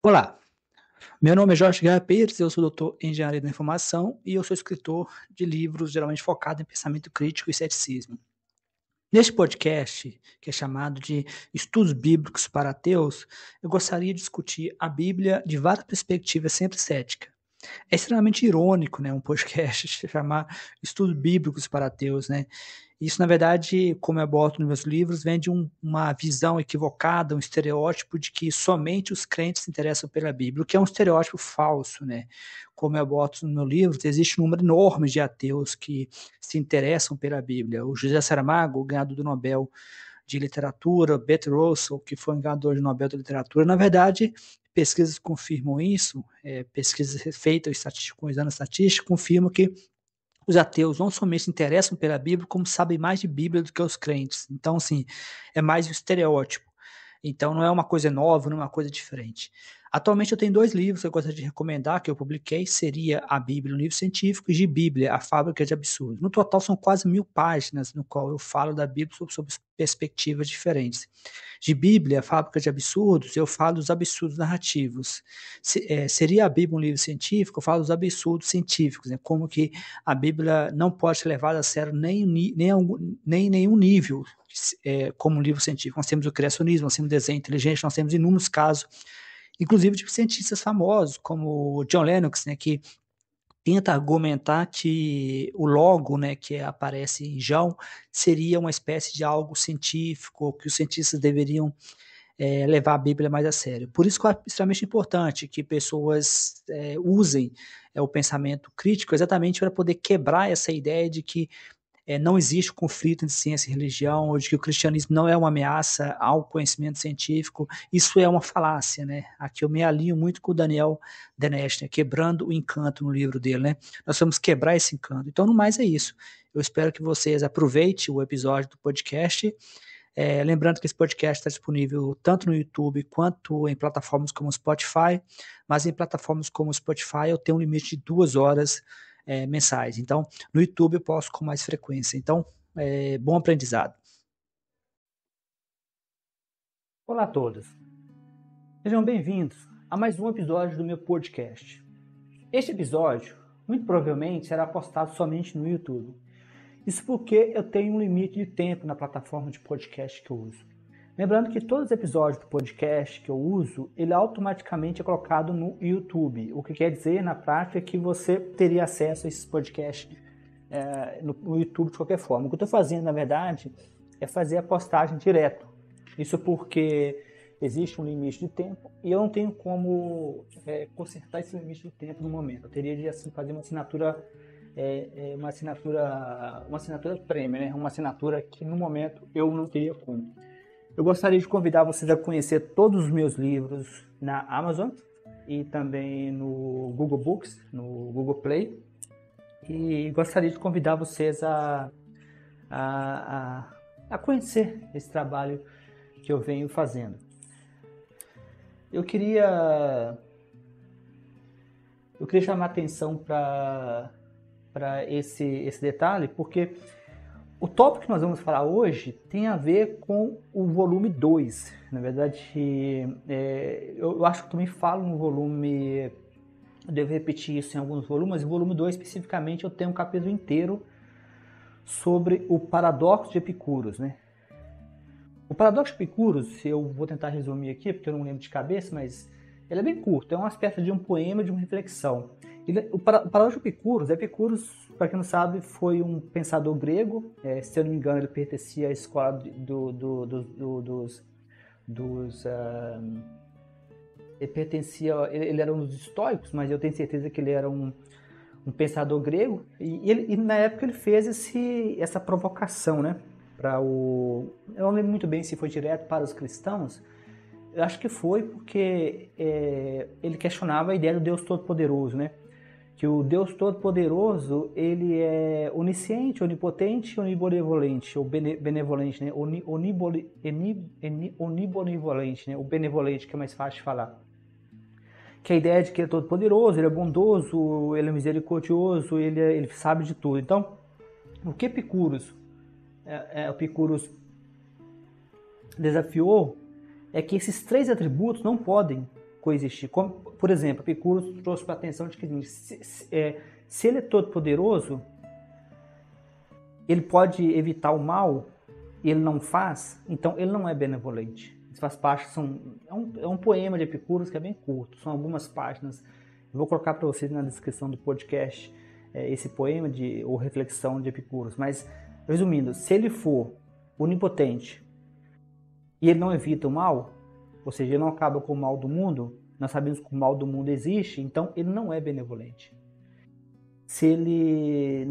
Olá, meu nome é Jorge Gaia Pires, eu sou doutor em Engenharia da Informação e eu sou escritor de livros geralmente focado em pensamento crítico e ceticismo. Neste podcast, que é chamado de Estudos Bíblicos para Ateus, eu gostaria de discutir a Bíblia de várias perspectivas sempre cética. É extremamente irônico, né, um podcast se chamar Estudos Bíblicos para Ateus, né? Isso, na verdade, como eu abordo nos meus livros, vem de uma visão equivocada, um estereótipo de que somente os crentes se interessam pela Bíblia, o que é um estereótipo falso, né? Como eu abordo nos meus livros, existe um número enorme de ateus que se interessam pela Bíblia. O José Saramago, o ganhador do Nobel de Literatura, Bertrand Russell, que foi um ganhador de Nobel de Literatura, na verdade, pesquisas confirmam isso, pesquisas feitas com exame estatístico confirmam que os ateus não somente se interessam pela Bíblia, como sabem mais de Bíblia do que os crentes. Então, assim, é mais um estereótipo. Então, não é uma coisa nova, não é uma coisa diferente. Atualmente eu tenho dois livros que eu gostaria de recomendar, que eu publiquei, seria a Bíblia, um livro científico, e de Bíblia, a Fábrica de Absurdos. No total são quase 1000 páginas, no qual eu falo da Bíblia sob perspectivas diferentes. De Bíblia, a Fábrica de Absurdos, eu falo dos absurdos narrativos. Seria a Bíblia um livro científico, eu falo dos absurdos científicos, né? Como que a Bíblia não pode ser levada a sério nem nenhum nível como um livro científico. Nós temos o criacionismo, nós temos desenho inteligente, nós temos inúmeros casos, inclusive de cientistas famosos, como John Lennox, né, que tenta argumentar que o logo, né, que aparece em João, seria uma espécie de algo científico, que os cientistas deveriam levar a Bíblia mais a sério. Por isso que é extremamente importante que pessoas usem o pensamento crítico exatamente para poder quebrar essa ideia de que não existe conflito entre ciência e religião, ou de que o cristianismo não é uma ameaça ao conhecimento científico. Isso é uma falácia, né? Aqui eu me alinho muito com o Daniel Denesch, né? Quebrando o encanto no livro dele, né? Nós vamos quebrar esse encanto. Então, no mais é isso. Eu espero que vocês aproveitem o episódio do podcast. Lembrando que esse podcast está disponível tanto no YouTube quanto em plataformas como o Spotify, mas em plataformas como o Spotify eu tenho um limite de 2 horas mensais. Então, no YouTube eu posto com mais frequência. Então, bom aprendizado. Olá a todos. Sejam bem-vindos a mais um episódio do meu podcast. Este episódio, muito provavelmente, será postado somente no YouTube. Isso porque eu tenho um limite de tempo na plataforma de podcast que eu uso. Lembrando que todos os episódios do podcast que eu uso, ele automaticamente é colocado no YouTube. O que quer dizer, na prática, que você teria acesso a esses podcasts no YouTube de qualquer forma. O que eu estou fazendo, na verdade, é fazer a postagem direto. Isso porque existe um limite de tempo e eu não tenho como consertar esse limite de tempo no momento. Eu teria de assim, fazer uma assinatura uma assinatura premium, né? Uma assinatura que no momento eu não teria como. Eu gostaria de convidar vocês a conhecer todos os meus livros na Amazon e também no Google Books, no Google Play. E gostaria de convidar vocês a conhecer esse trabalho que eu venho fazendo. Eu queria chamar a atenção para esse detalhe, porque o tópico que nós vamos falar hoje tem a ver com o volume 2. Na verdade, eu acho que também falo no volume, eu devo repetir isso em alguns volumes, mas no volume 2 especificamente eu tenho um capítulo inteiro sobre o paradoxo de Epicuros, né? O paradoxo de Epicuros, eu vou tentar resumir aqui, porque eu não lembro de cabeça, mas ele é bem curto, é uma espécie de um poema, de uma reflexão. O paradoxo de Epicuros, para quem não sabe, foi um pensador grego, se eu não me engano ele pertencia à escola ele era um dos estoicos, mas eu tenho certeza que ele era um pensador grego, e na época ele fez essa provocação, né? Eu não lembro muito bem se foi direto para os cristãos. Eu acho que foi porque ele questionava a ideia do Deus Todo-Poderoso, né? Que o Deus Todo-Poderoso, ele é onisciente, onipotente, onibenevolente, ou benevolente, né? Onibenevolente, né? O benevolente, que é mais fácil de falar. Que a ideia de que ele é todo-poderoso, ele é bondoso, ele é misericordioso, ele sabe de tudo. Então, o que Epicuros desafiou é que esses três atributos não podem coexistir. Como, por exemplo, Epicuro trouxe para a atenção de que se ele é todo poderoso, ele pode evitar o mal e ele não faz, então ele não é benevolente. Isso faz parte, é um poema de Epicuro que é bem curto, são algumas páginas. Eu vou colocar para vocês na descrição do podcast esse poema ou reflexão de Epicuro. Mas, resumindo, se ele for onipotente e ele não evita o mal, ou seja, ele não acaba com o mal do mundo, nós sabemos que o mal do mundo existe, então ele não é benevolente. Se ele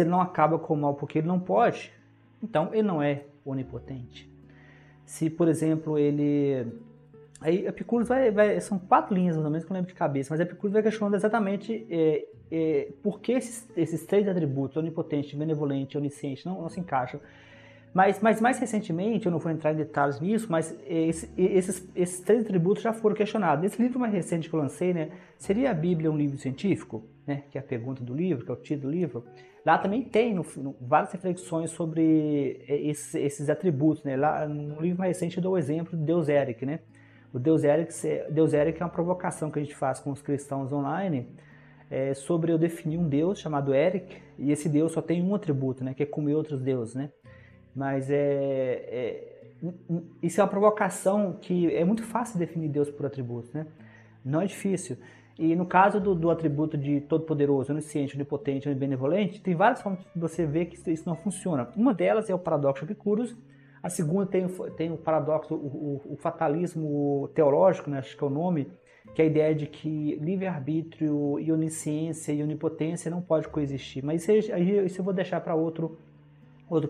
não acaba com o mal porque ele não pode, então ele não é onipotente. Se, por exemplo, ele... Aí Epicuro são 4 linhas, mais ou menos, que eu lembro de cabeça, mas Epicuro vai questionando exatamente por que esses 3 atributos, onipotente, benevolente e onisciente, não se encaixam. Mas mais recentemente, eu não vou entrar em detalhes nisso, mas esses 3 atributos já foram questionados. Nesse livro mais recente que eu lancei, né, seria a Bíblia um livro científico? Né, que é a pergunta do livro, que é o título do livro. Lá também tem várias reflexões sobre esses atributos. Né? Lá no livro mais recente eu dou o exemplo do Deus Eric. Né? O Deus Eric é uma provocação que a gente faz com os cristãos online sobre eu definir um Deus chamado Eric, e esse Deus só tem um atributo, né, que é comer outros deuses. Né? Mas isso é uma provocação que é muito fácil definir Deus por atributos, né? Não é difícil. E no caso do atributo de todo-poderoso, onisciente, onipotente, benevolente, tem várias formas de você ver que isso não funciona. Uma delas é o paradoxo de Epicuro. A segunda tem o paradoxo, o fatalismo teológico, né, acho que é o nome, que é a ideia de que livre-arbítrio e onisciência e onipotência não pode coexistir. Mas isso eu vou deixar para outro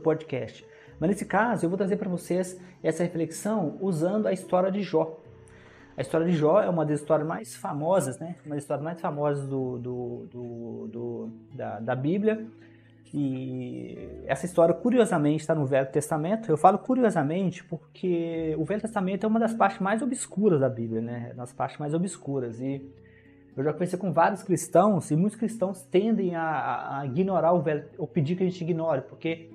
podcast. Mas nesse caso, eu vou trazer para vocês essa reflexão usando a história de Jó. A história de Jó é uma das histórias mais famosas, né? Uma das histórias mais famosas da Bíblia. E essa história, curiosamente, está no Velho Testamento. Eu falo curiosamente porque o Velho Testamento é uma das partes mais obscuras da Bíblia, né? Das partes mais obscuras. E eu já conversei com vários cristãos, e muitos cristãos tendem a ignorar o Velho, ou pedir que a gente ignore, porque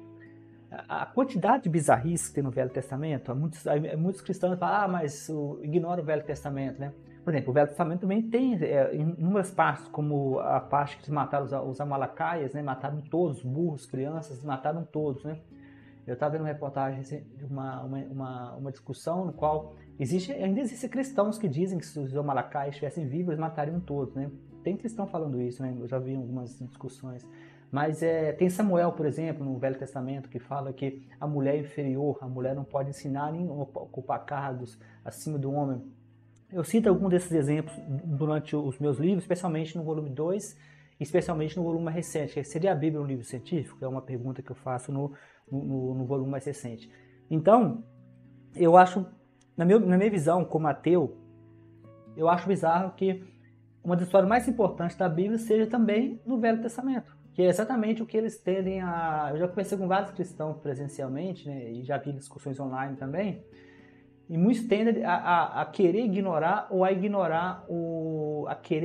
a quantidade de bizarrices que tem no Velho Testamento, muitos cristãos falam, mas ignora o Velho Testamento, né? Por exemplo, o Velho Testamento também tem inúmeras partes, como a parte que mataram os amalacaias, né? Mataram todos, burros, crianças, mataram todos, né? Eu estava vendo uma reportagem de uma discussão no qual ainda existem cristãos que dizem que se os amalacaias estivessem vivos, eles matariam todos, né? Tem cristão falando isso, né? Eu já vi algumas discussões. Mas tem Samuel, por exemplo, no Velho Testamento, que fala que a mulher é inferior, a mulher não pode ensinar nem ocupar cargos acima do homem. Eu cito alguns desses exemplos durante os meus livros, especialmente no volume 2, especialmente no volume mais recente, que seria a Bíblia um livro científico? É uma pergunta que eu faço no volume mais recente. Então, eu acho, na minha visão como ateu, eu acho bizarro que uma das histórias mais importantes da Bíblia seja também no Velho Testamento, que é exatamente o que eles tendem a... Eu já conversei com vários cristãos presencialmente, né, e já vi discussões online também, e muitos tendem a querer ignorar ou a ignorar o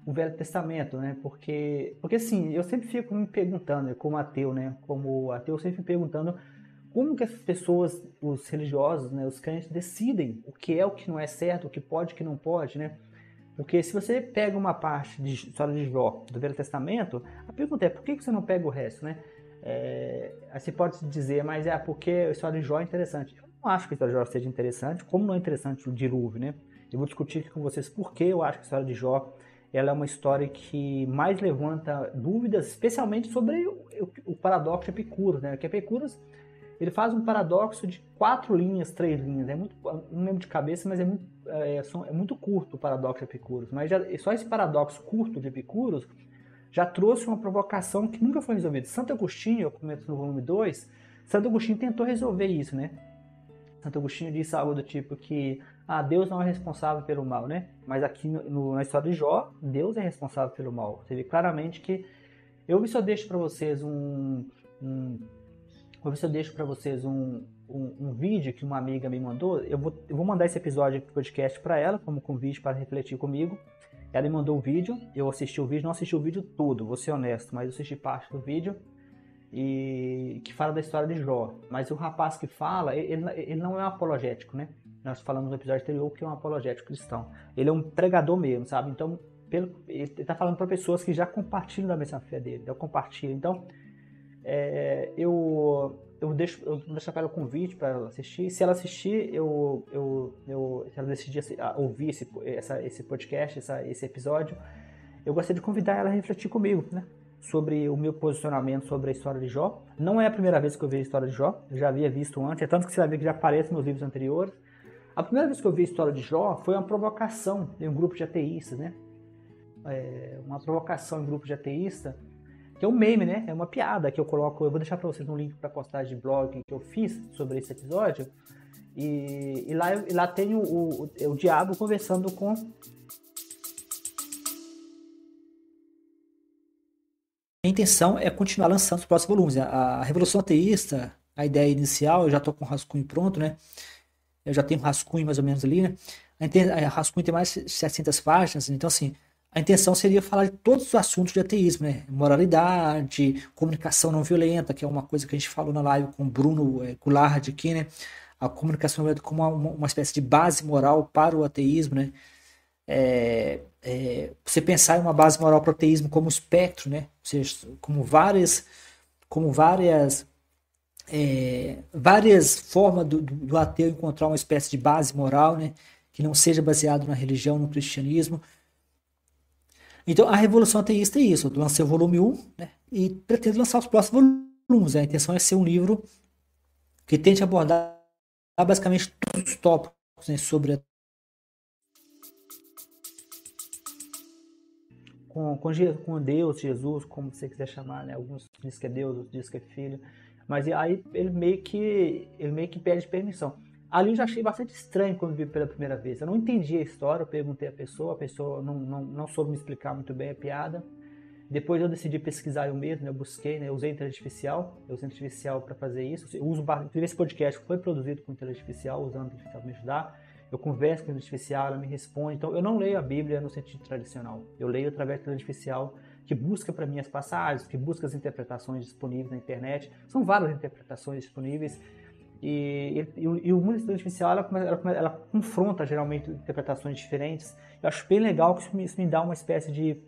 Velho Testamento, né? Porque assim, eu sempre fico me perguntando, como ateu, né? Como ateu, eu sempre me perguntando como que as pessoas, os religiosos, né, os crentes decidem o que é, o que não é certo, o que pode, o que não pode, né? Porque se você pega uma parte de história de Jó do Velho Testamento, a pergunta é, por que você não pega o resto, né? Aí você pode dizer, mas porque a história de Jó é interessante. Eu não acho que a história de Jó seja interessante, como não é interessante o dilúvio, né? Eu vou discutir aqui com vocês por que eu acho que a história de Jó ela é uma história que mais levanta dúvidas, especialmente sobre o paradoxo de Epicuro, né? Que Epicuro ele faz um paradoxo de 4 linhas, 3 linhas. Não lembro de cabeça, mas é muito curto o paradoxo de Epicuro. Mas só esse paradoxo curto de Epicuro já trouxe uma provocação que nunca foi resolvida. Santo Agostinho, eu comento no volume 2, Santo Agostinho tentou resolver isso, né? Santo Agostinho disse algo do tipo que Deus não é responsável pelo mal, né? Mas aqui na história de Jó, Deus é responsável pelo mal. Você vê claramente que... Eu só deixo para vocês um vídeo que uma amiga me mandou. Eu vou mandar esse episódio do podcast para ela, como convite para refletir comigo. Ela me mandou o vídeo, eu assisti o vídeo, não assisti o vídeo todo, vou ser honesto, mas eu assisti parte do vídeo. e que fala da história de Jó. Mas o rapaz que fala, ele não é um apologético, né? Nós falamos no episódio anterior que é um apologético cristão. Ele é um pregador mesmo, sabe? Então, ele está falando para pessoas que já compartilham da mesma fé dele. Eu compartilho. Então, eu vou deixar para ela o convite para ela assistir. Se ela assistir, se ela decidir ouvir esse podcast, esse episódio, eu gostaria de convidar ela a refletir comigo, né? Sobre o meu posicionamento sobre a história de Jó. Não é a primeira vez que eu vejo a história de Jó, eu já havia visto antes, é tanto que você vai ver que já aparece nos livros anteriores. A primeira vez que eu vi a história de Jó foi uma provocação em um grupo de ateístas, né? Uma provocação em um grupo de ateístas, que é um meme, né? É uma piada que eu coloco, eu vou deixar para vocês um link para postagem de blog que eu fiz sobre esse episódio, e lá tem o diabo conversando com... A intenção é continuar lançando os próximos volumes. A Revolução Ateísta, a ideia inicial, eu já estou com o rascunho pronto, né? Eu já tenho um rascunho mais ou menos ali, né? A rascunho tem mais de 700 páginas, então assim, a intenção seria falar de todos os assuntos de ateísmo, né? Moralidade, comunicação não violenta, que é uma coisa que a gente falou na live com o Bruno Goulart aqui, né? A comunicação não violenta como uma espécie de base moral para o ateísmo, né? Você pensar em uma base moral para o ateísmo como espectro, né? Ou seja, como várias formas do ateu encontrar uma espécie de base moral, né? Que não seja baseado na religião, no cristianismo. Então, a Revolução Ateísta é isso. Eu lancei o volume 1, né? E pretendo lançar os próximos volumes. A intenção é ser um livro que tente abordar basicamente todos os tópicos, né, sobre com Deus, Jesus, como você quiser chamar, né? Alguns dizem que é Deus, outros dizem que é Filho. Mas aí ele meio que pede permissão. Ali eu já achei bastante estranho quando vi pela primeira vez. Eu não entendi a história, eu perguntei à pessoa, a pessoa não soube me explicar muito bem a piada. Depois eu decidi pesquisar eu mesmo, né? Eu busquei, né? Eu usei inteligência artificial para fazer isso. Esse podcast foi produzido com inteligência artificial, usando a inteligência artificial para me ajudar. Eu converso com a inteligência artificial, ela me responde. Então eu não leio a Bíblia no sentido tradicional. Eu leio através da inteligência artificial, que busca para mim as passagens, que busca as interpretações disponíveis na internet. São várias interpretações disponíveis. E o mundo da inteligência artificial ela confronta geralmente interpretações diferentes. Eu acho bem legal que isso me dá uma espécie de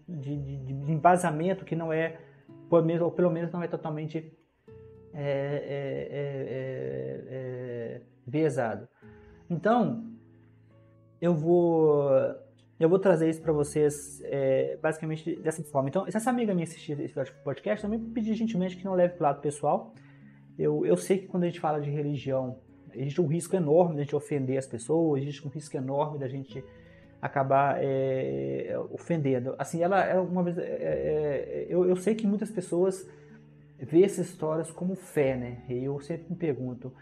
embasamento que não é, ou pelo menos não é totalmente viesado. Então, eu vou trazer isso para vocês basicamente dessa forma. Então, se essa amiga minha assistir esse podcast, também pedi gentilmente que não leve para o lado pessoal. Eu sei que quando a gente fala de religião, existe um risco enorme de a gente ofender as pessoas, existe um risco enorme da gente acabar ofendendo. Assim, uma vez, eu sei que muitas pessoas veem essas histórias como fé, né? E eu sempre me pergunto,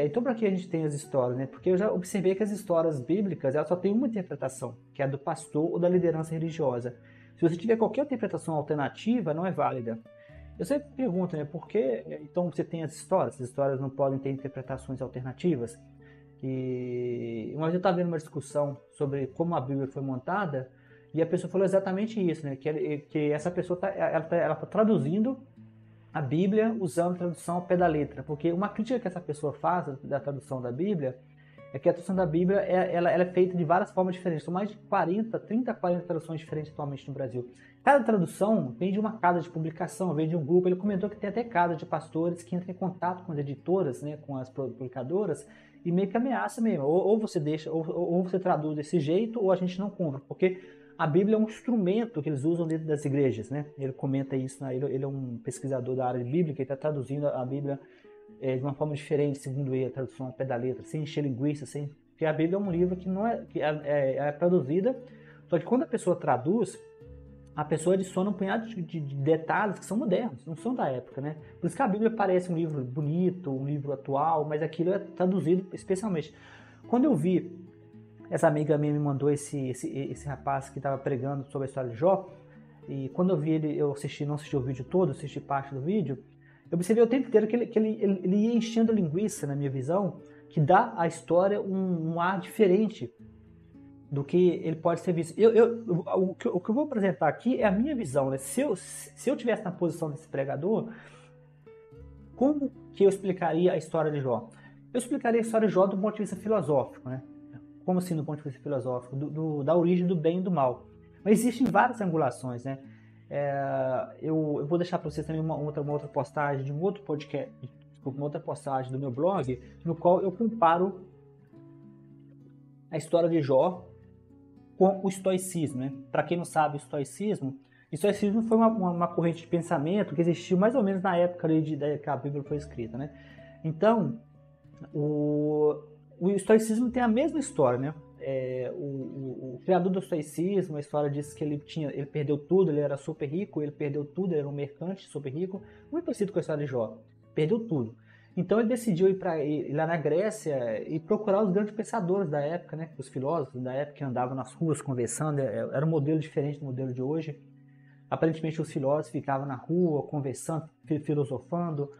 então para que a gente tem as histórias, né? Porque eu já observei que as histórias bíblicas, elas só têm uma interpretação, que é a do pastor ou da liderança religiosa. Se você tiver qualquer interpretação alternativa, não é válida. Eu sempre pergunto, né, por que então você tem as histórias não podem ter interpretações alternativas? E uma vez eu estava vendo uma discussão sobre como a Bíblia foi montada, e a pessoa falou exatamente isso, né, que essa pessoa ela tá traduzindo a Bíblia usando a tradução ao pé da letra, porque uma crítica que essa pessoa faz da tradução da Bíblia é que a tradução da Bíblia ela é feita de várias formas diferentes. São mais de 30, 40 traduções diferentes atualmente no Brasil. Cada tradução vem de uma casa de publicação, vem de um grupo. Ele comentou que tem até casa de pastores que entram em contato com as editoras, né, com as publicadoras, e meio que ameaça mesmo. Ou você deixa, ou você traduz desse jeito, ou a gente não compra. Porque a Bíblia é um instrumento que eles usam dentro das igrejas, né? Ele comenta isso, né? Ele é um pesquisador da área bíblica e está traduzindo a Bíblia de uma forma diferente, segundo ele, a tradução ao pé da letra, sem encher linguiça, porque a Bíblia é um livro que não é traduzida, só que quando a pessoa traduz, a pessoa adiciona um punhado de detalhes que são modernos, não são da época, né? Por isso que a Bíblia parece um livro bonito, um livro atual, mas aquilo é traduzido especialmente. Quando eu vi, essa amiga minha me mandou esse rapaz que estava pregando sobre a história de Jó, e quando eu vi ele, não assisti o vídeo todo, assisti parte do vídeo, eu observei o tempo inteiro que ele ia enchendo linguiça, na minha visão, que dá à história um ar diferente do que ele pode ser visto. O que eu vou apresentar aqui é a minha visão, né? Se eu tivesse na posição desse pregador, como que eu explicaria a história de Jó? Eu explicaria a história de Jó do ponto de vista filosófico, né? Como assim do ponto de vista filosófico? Da origem do bem e do mal. Mas existem várias angulações, né? Eu vou deixar para vocês também uma outra postagem de um outro podcast, uma outra postagem do meu blog, no qual eu comparo a história de Jó com o estoicismo, né? Para quem não sabe, o estoicismo foi uma corrente de pensamento que existiu mais ou menos na época ali que a Bíblia foi escrita, né? Então, o estoicismo tem a mesma história, né? O criador do estoicismo, a história diz que ele perdeu tudo, ele era super rico, ele perdeu tudo, ele era um mercante super rico, muito parecido com a história de Jó, perdeu tudo. Então ele decidiu ir lá na Grécia e procurar os grandes pensadores da época, né? Os filósofos da época que andavam nas ruas conversando, era um modelo diferente do modelo de hoje. Aparentemente os filósofos ficavam na rua conversando, filosofando.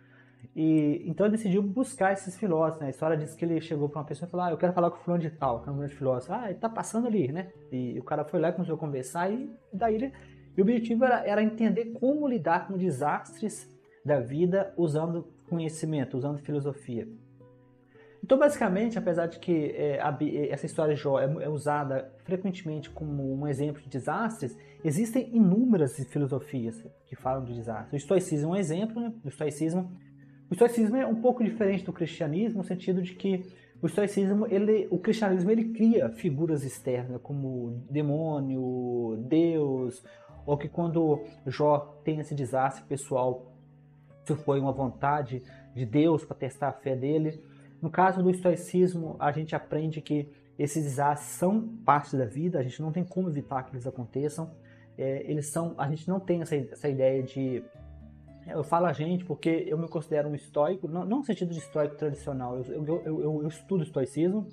Então ele decidiu buscar esses filósofos, né? A história diz que ele chegou para uma pessoa e falou: eu quero falar com o fulano de tal, que é um grande filósofo. Ele tá passando ali, né? E o cara foi lá e começou a conversar e daí o objetivo era entender como lidar com desastres da vida usando conhecimento, usando filosofia. Então, basicamente, apesar de que essa história de Jó é usada frequentemente como um exemplo de desastres, existem inúmeras filosofias que falam de desastres. O estoicismo é um exemplo, né? O estoicismo é um pouco diferente do cristianismo, no sentido de que o cristianismo ele cria figuras externas, como demônio, Deus, ou que quando Jó tem esse desastre pessoal, isso foi uma vontade de Deus para testar a fé dele. No caso do estoicismo, a gente aprende que esses desastres são parte da vida, a gente não tem como evitar que eles aconteçam. A gente não tem essa ideia de... Eu falo a gente porque eu me considero um estoico, não no sentido de estoico tradicional, eu estudo estoicismo.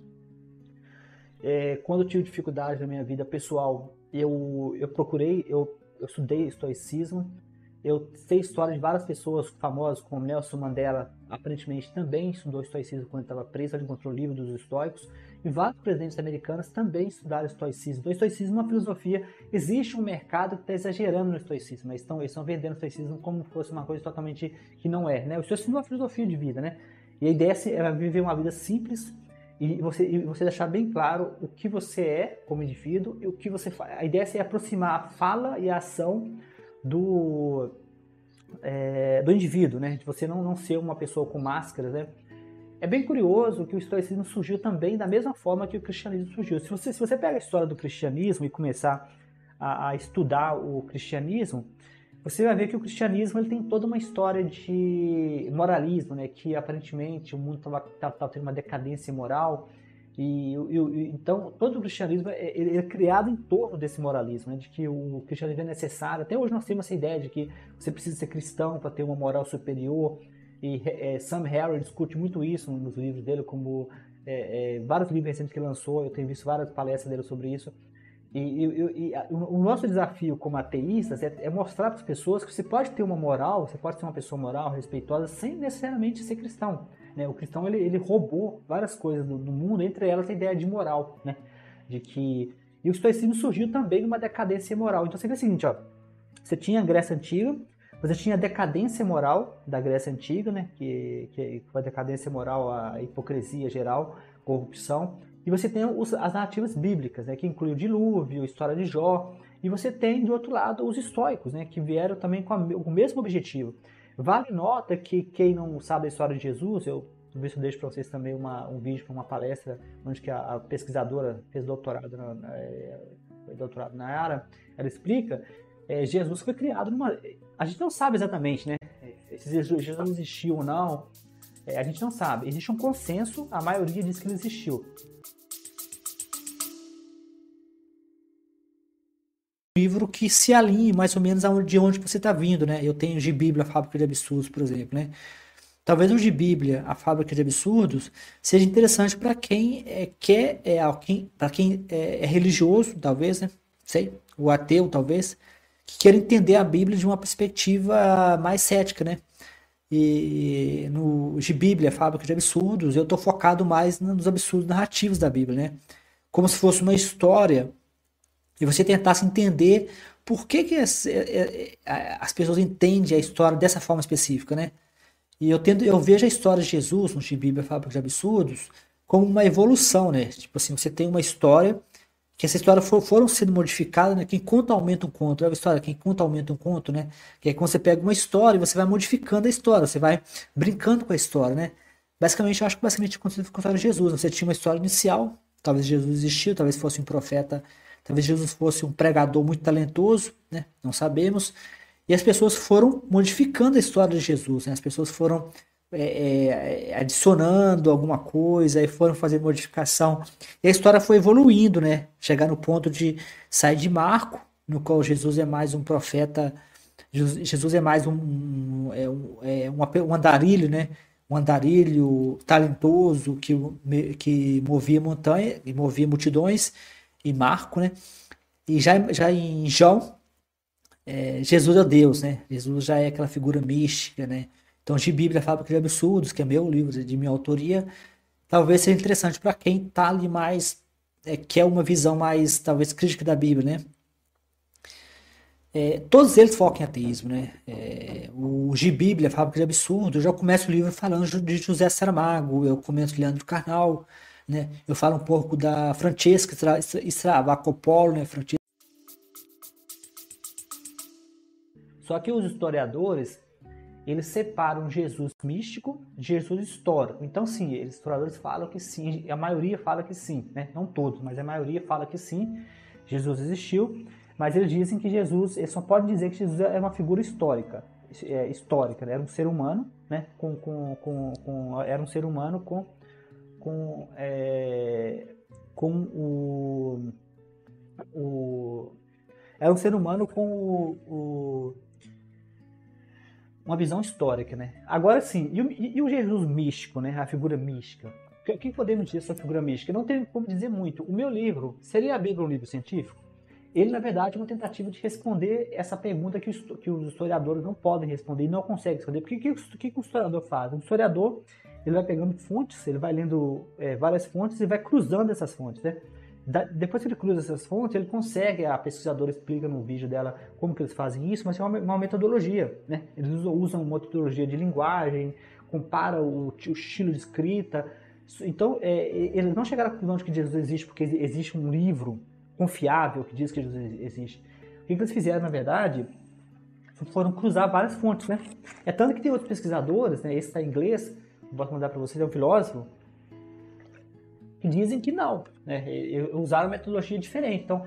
Quando eu tive dificuldade na minha vida pessoal, eu estudei estoicismo. Eu sei história de várias pessoas famosas, como Nelson Mandela, aparentemente também estudou estoicismo quando estava preso, ele encontrou o livro dos estoicos, e vários presidentes americanos também estudaram estoicismo. Então, o estoicismo é uma filosofia, existe um mercado que está exagerando no estoicismo, eles estão vendendo o estoicismo como se fosse uma coisa totalmente que não é, né? O estoicismo é uma filosofia de vida, né? E a ideia é viver uma vida simples e você deixar bem claro o que você é como indivíduo e o que você faz. A ideia é aproximar a fala e a ação do indivíduo, né? De você não ser uma pessoa com máscaras, né? É bem curioso que o estoicismo surgiu também da mesma forma que o cristianismo surgiu. Se você pega a história do cristianismo e começar a estudar o cristianismo, você vai ver que o cristianismo ele tem toda uma história de moralismo, né? Que aparentemente o mundo estava tendo uma decadência moral. Então, todo o cristianismo ele é criado em torno desse moralismo, né? De que o cristianismo é necessário. Até hoje nós temos essa ideia de que você precisa ser cristão para ter uma moral superior. E Sam Harris discute muito isso nos livros dele, como vários livros recentes que ele lançou, eu tenho visto várias palestras dele sobre isso. O nosso desafio como ateístas é mostrar para as pessoas que você pode ter uma moral, você pode ser uma pessoa moral, respeitosa, sem necessariamente ser cristão. Né? O cristão ele roubou várias coisas do mundo, entre elas a ideia de moral. Né? E o estoicismo surgiu também numa decadência moral. Então você vê o seguinte, ó, você tinha a Grécia Antiga, você tinha a decadência moral da Grécia Antiga, né? que foi a decadência moral, a hipocrisia geral, corrupção. E você tem as narrativas bíblicas, né? Que inclui o dilúvio, a história de Jó. E você tem, de outro lado, os estoicos, né? Que vieram também com o mesmo objetivo. Vale nota que quem não sabe a história de Jesus, eu deixo para vocês também um vídeo para uma palestra onde que a pesquisadora fez doutorado na área, ela explica, Jesus foi criado numa... A gente não sabe exatamente, né? Se Jesus existiu ou não, a gente não sabe. Existe um consenso, a maioria diz que ele existiu. Livro que se alinhe mais ou menos de onde você está vindo, né? Eu tenho de Bíblia, a Fábrica de Absurdos, por exemplo, né? Talvez o de Bíblia, a Fábrica de Absurdos, seja interessante para quem para quem é religioso, talvez, né? Sei, o ateu, talvez, que queira entender a Bíblia de uma perspectiva mais cética, né? E no de Bíblia, a Fábrica de Absurdos, eu estou focado mais nos absurdos narrativos da Bíblia, né? Como se fosse uma história e você tentasse entender por que as pessoas entendem a história dessa forma específica, né? E eu vejo a história de Jesus no Gibi, a Fábrica de Absurdos, como uma evolução, né? Tipo assim, você tem uma história, que essa história foram sendo modificadas, né? Quem conta aumenta um conto. É uma história, quem conta aumenta um conto, né? Que é quando você pega uma história e você vai modificando a história, você vai brincando com a história, né? Basicamente, eu acho que basicamente aconteceu com a história de Jesus, né? Você tinha uma história inicial, talvez Jesus existiu, talvez fosse um profeta, talvez Jesus fosse um pregador muito talentoso, né? Não sabemos. E as pessoas foram modificando a história de Jesus, né? As pessoas foram adicionando alguma coisa, e foram fazendo modificação. E a história foi evoluindo, né? Chegar no ponto de sair de Marco, no qual Jesus é mais um profeta, Jesus é mais um andarilho, né? Um andarilho talentoso que movia montanha, e movia multidões, e Marco, né? E já em João, Jesus é Deus, né? Jesus já é aquela figura mística, né? Então, de Bíblia, Fábrica de Absurdos, que é meu livro, de minha autoria, talvez seja interessante para quem tá ali mais, quer uma visão mais, talvez, crítica da Bíblia, né? Todos eles focam em ateísmo, né? O de Bíblia, Fábrica de Absurdos, eu já começo o livro falando de José Saramago, eu começo Leandro Carnal, né? Eu falo um pouco da Francesca Stravacopolo, né? Só que os historiadores, eles separam Jesus místico de Jesus histórico. Então, sim, os historiadores falam que sim, a maioria fala que sim, né? Não todos, mas a maioria fala que sim, Jesus existiu, mas eles dizem que Jesus, eles só podem dizer que Jesus é uma figura histórica, né? Era um ser humano, né? Era um ser humano era um ser humano com uma visão histórica, né? Agora sim, e o Jesus místico, né? A figura mística. O que podemos dizer sobre a figura mística? Não tem como dizer muito. O meu livro, seria a Bíblia um livro científico? Ele, na verdade, é uma tentativa de responder essa pergunta que os historiadores não podem responder e não conseguem responder. Porque o que o historiador faz? O historiador, ele vai pegando fontes, ele vai lendo várias fontes e vai cruzando essas fontes, né? Depois que ele cruza essas fontes, ele consegue, a pesquisadora explica no vídeo dela como que eles fazem isso, mas é uma metodologia, né? Eles usam uma metodologia de linguagem, compara o estilo de escrita. Então, eles não chegaram à conclusão de que Jesus existe porque existe um livro confiável que diz que Jesus existe. O que eles fizeram, na verdade, foram cruzar várias fontes, né? É tanto que tem outros pesquisadores, né? Esse está em inglês, vou mandar para vocês, é um filósofo, que dizem que não, né? Usaram metodologia diferente. Então,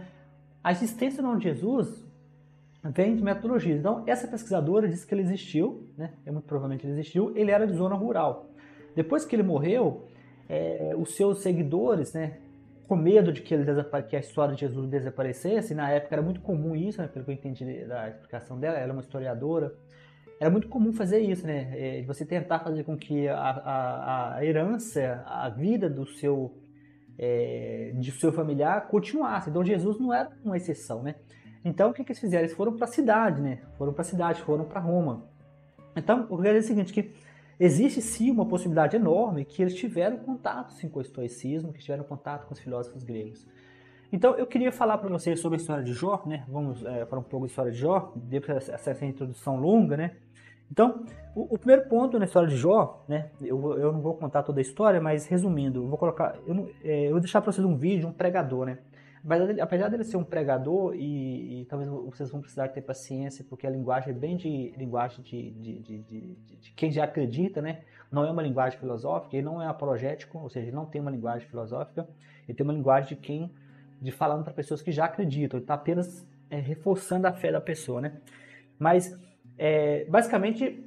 a existência do nome de Jesus vem de metodologias. Então, essa pesquisadora disse que ele existiu, né? Muito provavelmente ele existiu, ele era de zona rural. Depois que ele morreu, os seus seguidores, né, com medo de que a história de Jesus desaparecesse, na época era muito comum isso, né, pelo que eu entendi da explicação dela, ela é uma historiadora, era muito comum fazer isso, né, você tentar fazer com que a herança, a vida de seu familiar continuasse. Então Jesus não era uma exceção, né? Então o que eles fizeram? Eles foram para a cidade, né? Foram para Roma. Então o que é o seguinte, que existe sim uma possibilidade enorme que eles tiveram contato sim, com o estoicismo, que tiveram contato com os filósofos gregos. Então eu queria falar para vocês sobre a história de Jó, né? Vamos falar um pouco da história de Jó, depois dessa introdução longa, né? Então, o primeiro ponto na história de Jó, né? Eu não vou contar toda a história, mas resumindo, eu vou deixar para vocês um vídeo, um pregador, né? Apesar dele ser um pregador, e talvez vocês vão precisar ter paciência, porque a linguagem é bem de linguagem de quem já acredita, né? Não é uma linguagem filosófica, ele não é apologético, ou seja, ele não tem uma linguagem filosófica, ele tem uma linguagem de falando para pessoas que já acreditam, ele está apenas reforçando a fé da pessoa, né? Mas, basicamente,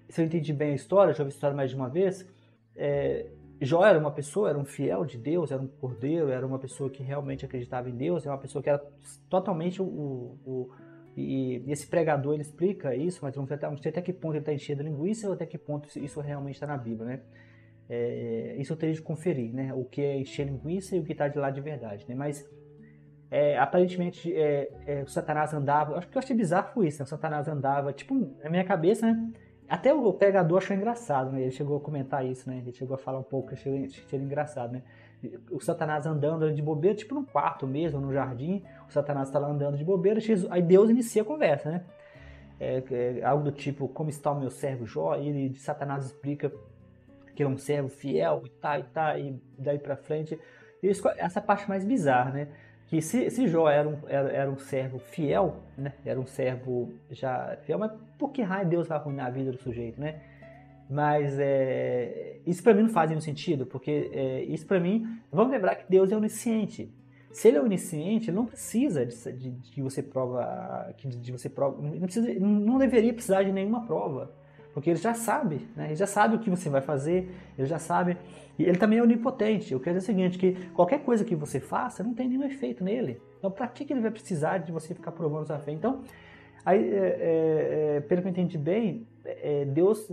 se eu entendi bem a história, já ouvi a história mais de uma vez, Jó era uma pessoa, era um fiel de Deus, era um cordeiro, era uma pessoa que realmente acreditava em Deus, era uma pessoa que era totalmente e esse pregador, ele explica isso, mas não sei até que ponto ele está enchendo linguiça ou até que ponto isso realmente está na Bíblia, né? Isso eu teria de conferir, né? O que é encher linguiça e o que está de lá de verdade, né? Mas aparentemente o Satanás andava, acho que eu achei bizarro foi isso, né? O Satanás andava, tipo, na minha cabeça, né? Até o pregador achou engraçado, né? Ele chegou a comentar isso, né? Ele chegou a falar um pouco, achei engraçado, né? O Satanás andando de bobeira, tipo num quarto mesmo, no jardim, o Satanás está lá andando de bobeira, aí Deus inicia a conversa, né? algo do tipo, como está o meu servo Jó, e ele, Satanás explica que ele é um servo fiel e daí pra frente. Essa parte mais bizarra, né? Que se Jó era um servo fiel, né? Era um servo já fiel, mas por que raio Deus vai arruinar a vida do sujeito, né? Mas isso para mim não faz nenhum sentido, porque isso para mim, vamos lembrar que Deus é onisciente. Se ele é onisciente, ele não precisa de que você prova, não deveria precisar de nenhuma prova, porque ele já sabe, né? Ele já sabe o que você vai fazer, ele já sabe, e ele também é onipotente. Eu quero dizer o seguinte, que qualquer coisa que você faça não tem nenhum efeito nele. Então, para que ele vai precisar de você ficar provando sua fé? Então, aí, pelo que eu entendi bem, Deus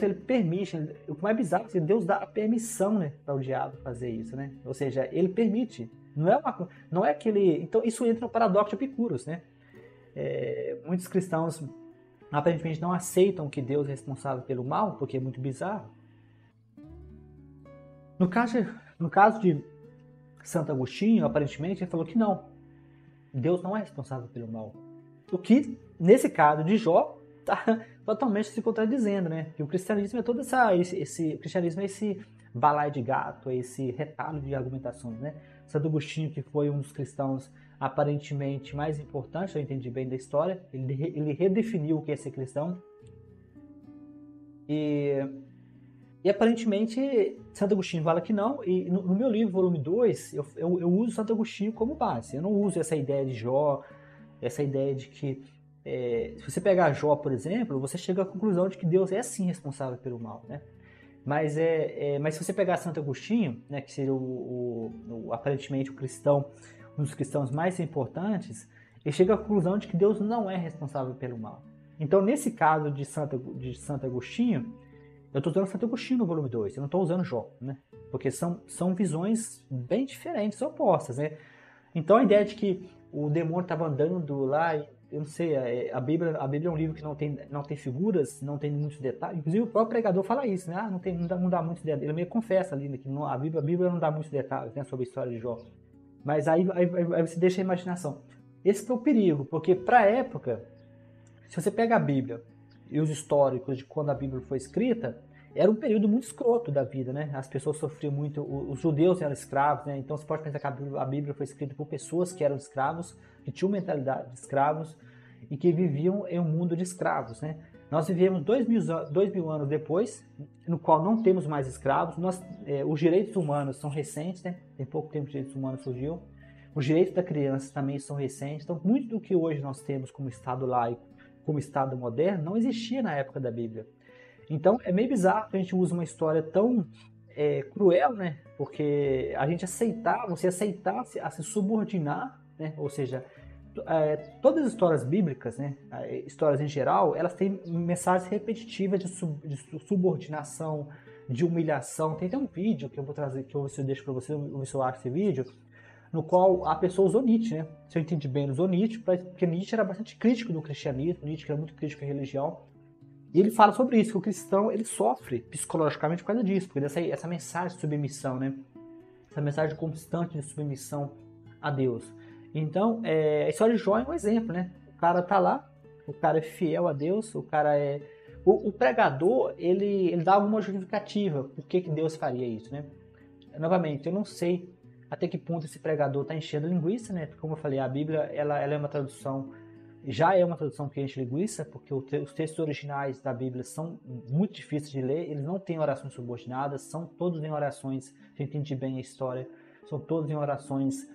ele permite, o que mais bizarro é que Deus dá a permissão, né, para o diabo fazer isso, né? Ou seja, ele permite. Não é que ele. Então isso entra no paradoxo de Epicúros, né? Muitos cristãos aparentemente não aceitam que Deus é responsável pelo mal, porque é muito bizarro. No caso de Santo Agostinho, aparentemente ele falou que não. Deus não é responsável pelo mal. O que, nesse caso de Jó, está totalmente se contradizendo, né? Que o cristianismo é todo o cristianismo é esse balaio de gato, é esse retalho de argumentações, né? Santo Agostinho, que foi um dos cristãos aparentemente mais importantes, eu entendi bem da história, ele redefiniu o que é ser cristão. E aparentemente Santo Agostinho fala que não, e no meu livro, volume 2, eu uso Santo Agostinho como base. Eu não uso essa ideia de Jó, essa ideia de que se você pegar Jó, por exemplo, você chega à conclusão de que Deus é sim responsável pelo mal, né? Mas se você pegar Santo Agostinho, né, que seria aparentemente um dos cristãos mais importantes, ele chega à conclusão de que Deus não é responsável pelo mal. Então, nesse caso de Santo Agostinho, eu estou usando Santo Agostinho no volume 2, eu não estou usando Jó, né? Porque são visões bem diferentes, opostas, né? Então, a ideia de que o demônio estava andando lá, eu não sei, a Bíblia é um livro que não tem figuras, não tem muitos detalhes. Inclusive, o próprio pregador fala isso, né? Não dá muitos detalhes. Ele meio confessa ali, né, que a Bíblia não dá muitos detalhes, né, sobre a história de Jó. Mas aí você deixa a imaginação. Esse que é o perigo, porque para a época, se você pega a Bíblia e os históricos de quando a Bíblia foi escrita, era um período muito escroto da vida, né? As pessoas sofriam muito, os judeus eram escravos, né? Então você pode pensar que a Bíblia foi escrita por pessoas que eram escravos, que tinham mentalidade de escravos e que viviam em um mundo de escravos, né? Nós vivemos 2000 anos depois, no qual não temos mais escravos. Os direitos humanos são recentes, né? Tem pouco tempo que os direitos humanos surgiu. Os direitos da criança também são recentes. Então, muito do que hoje nós temos como Estado laico, como Estado moderno, não existia na época da Bíblia. Então, é meio bizarro que a gente use uma história tão cruel, né? Porque você aceitasse a se subordinar, né? Ou seja, todas as histórias bíblicas, né? Histórias em geral, elas têm mensagens repetitivas de subordinação, de humilhação. Tem até um vídeo que eu vou trazer, que eu deixo para você, vou ver se eu acho esse vídeo, no qual a pessoa usou Nietzsche, né? Se eu entendi bem, usou Nietzsche, porque Nietzsche era bastante crítico do cristianismo, Nietzsche era muito crítico à religião. E ele fala sobre isso, que o cristão ele sofre psicologicamente por causa disso, porque essa mensagem de submissão, né? Essa mensagem constante de submissão a Deus. Então, a história de Jó é um exemplo, né? O cara tá lá, o cara é fiel a Deus, o cara é... O pregador, ele dá alguma justificativa por que Deus faria isso, né? Novamente, eu não sei até que ponto esse pregador está enchendo linguiça, né? Como eu falei, a Bíblia ela é uma tradução... Já é uma tradução que enche linguiça, porque os textos originais da Bíblia são muito difíceis de ler, eles não têm orações subordinadas, são todos em orações, se eu entendi bem a história, são todos em orações,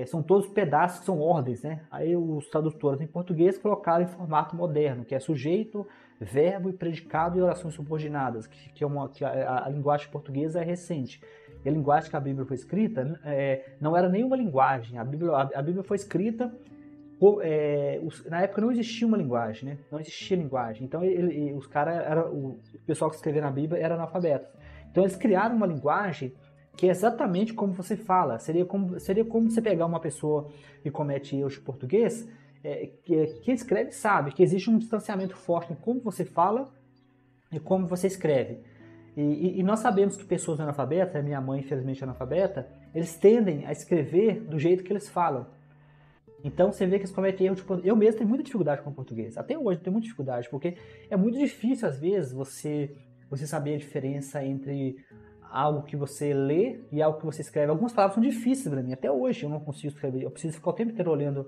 são todos pedaços que são ordens, né? Aí os tradutores em português colocaram em formato moderno, que é sujeito, verbo e predicado e orações subordinadas, que a linguagem portuguesa é recente. E a linguagem que a Bíblia foi escrita não era nenhuma linguagem, a Bíblia foi escrita... na época não existia uma linguagem, né? Não existia linguagem. Então o pessoal que escrevia na Bíblia era analfabeto. Então eles criaram uma linguagem que é exatamente como você fala. Seria como você pegar uma pessoa que comete erros de português, quem escreve sabe que existe um distanciamento forte em como você fala e como você escreve. E nós sabemos que pessoas analfabetas, a minha mãe infelizmente é analfabeta, eles tendem a escrever do jeito que eles falam. Então você vê que eles cometem erros. Tipo, eu mesmo tenho muita dificuldade com o português. Até hoje eu tenho muita dificuldade, porque é muito difícil, às vezes, você saber a diferença entre algo que você lê e algo que você escreve. Algumas palavras são difíceis para mim. Até hoje eu não consigo escrever. Eu preciso ficar o tempo inteiro olhando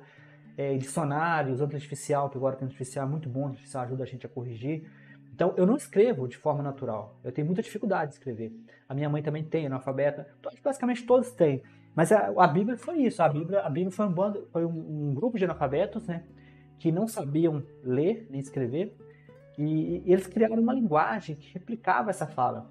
dicionários, usando artificial, que agora tem artificial muito bom, artificial ajuda a gente a corrigir. Então, eu não escrevo de forma natural. Eu tenho muita dificuldade de escrever. A minha mãe também tem, analfabeta. Basicamente todos têm. Mas a Bíblia foi isso. A Bíblia foi um grupo de analfabetos, né, que não sabiam ler nem escrever. E eles criaram uma linguagem que replicava essa fala.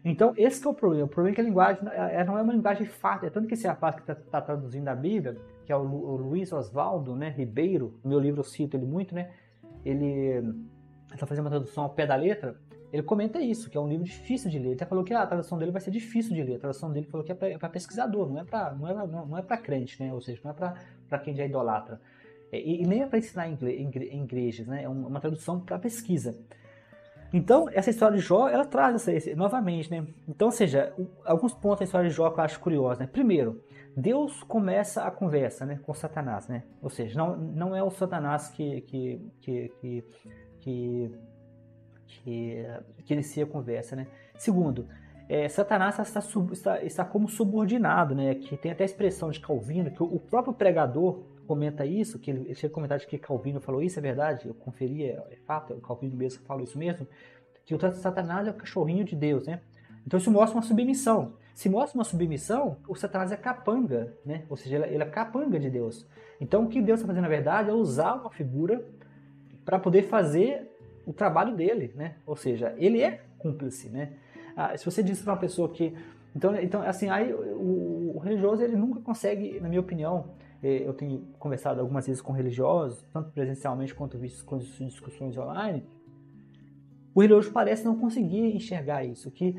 Então, esse que é o problema. O problema é que a linguagem não é uma linguagem fácil. É tanto que esse rapaz que está traduzindo a Bíblia, que é o Luiz Oswaldo, né, Ribeiro, no meu livro eu cito ele muito, né, ele está fazendo uma tradução ao pé da letra, ele comenta isso, que é um livro difícil de ler. Ele até falou que a tradução dele vai ser difícil de ler. A tradução dele falou que é para pesquisador, não é para crente, né? Ou seja, não é para quem já idolatra. E nem é para ensinar em igrejas, né? É uma tradução para pesquisa. Então, essa história de Jó, ela traz novamente, né? Então, ou seja, alguns pontos da história de Jó que eu acho curiosos, né? Primeiro, Deus começa a conversa, né, com Satanás, né? Ou seja, não é o Satanás que inicia a conversa, né? Segundo, Satanás está como subordinado, né? Que tem até a expressão de Calvino, que o próprio pregador comenta isso, que ele chega a comentar de que Calvino falou isso, é verdade, eu conferi, é fato, o Calvino mesmo falou isso mesmo, que o Satanás é o cachorrinho de Deus, né? Então isso mostra uma submissão. Se mostra uma submissão, o Satanás é capanga, né? Ou seja, ele é capanga de Deus. Então o que Deus está fazendo na verdade é usar uma figura para poder fazer o trabalho dele, né? Ou seja, ele é cúmplice, né? Se você diz para uma pessoa que... Então assim, aí o religioso ele nunca consegue, na minha opinião, eu tenho conversado algumas vezes com religiosos, tanto presencialmente quanto visto com discussões online, o religioso parece não conseguir enxergar isso, que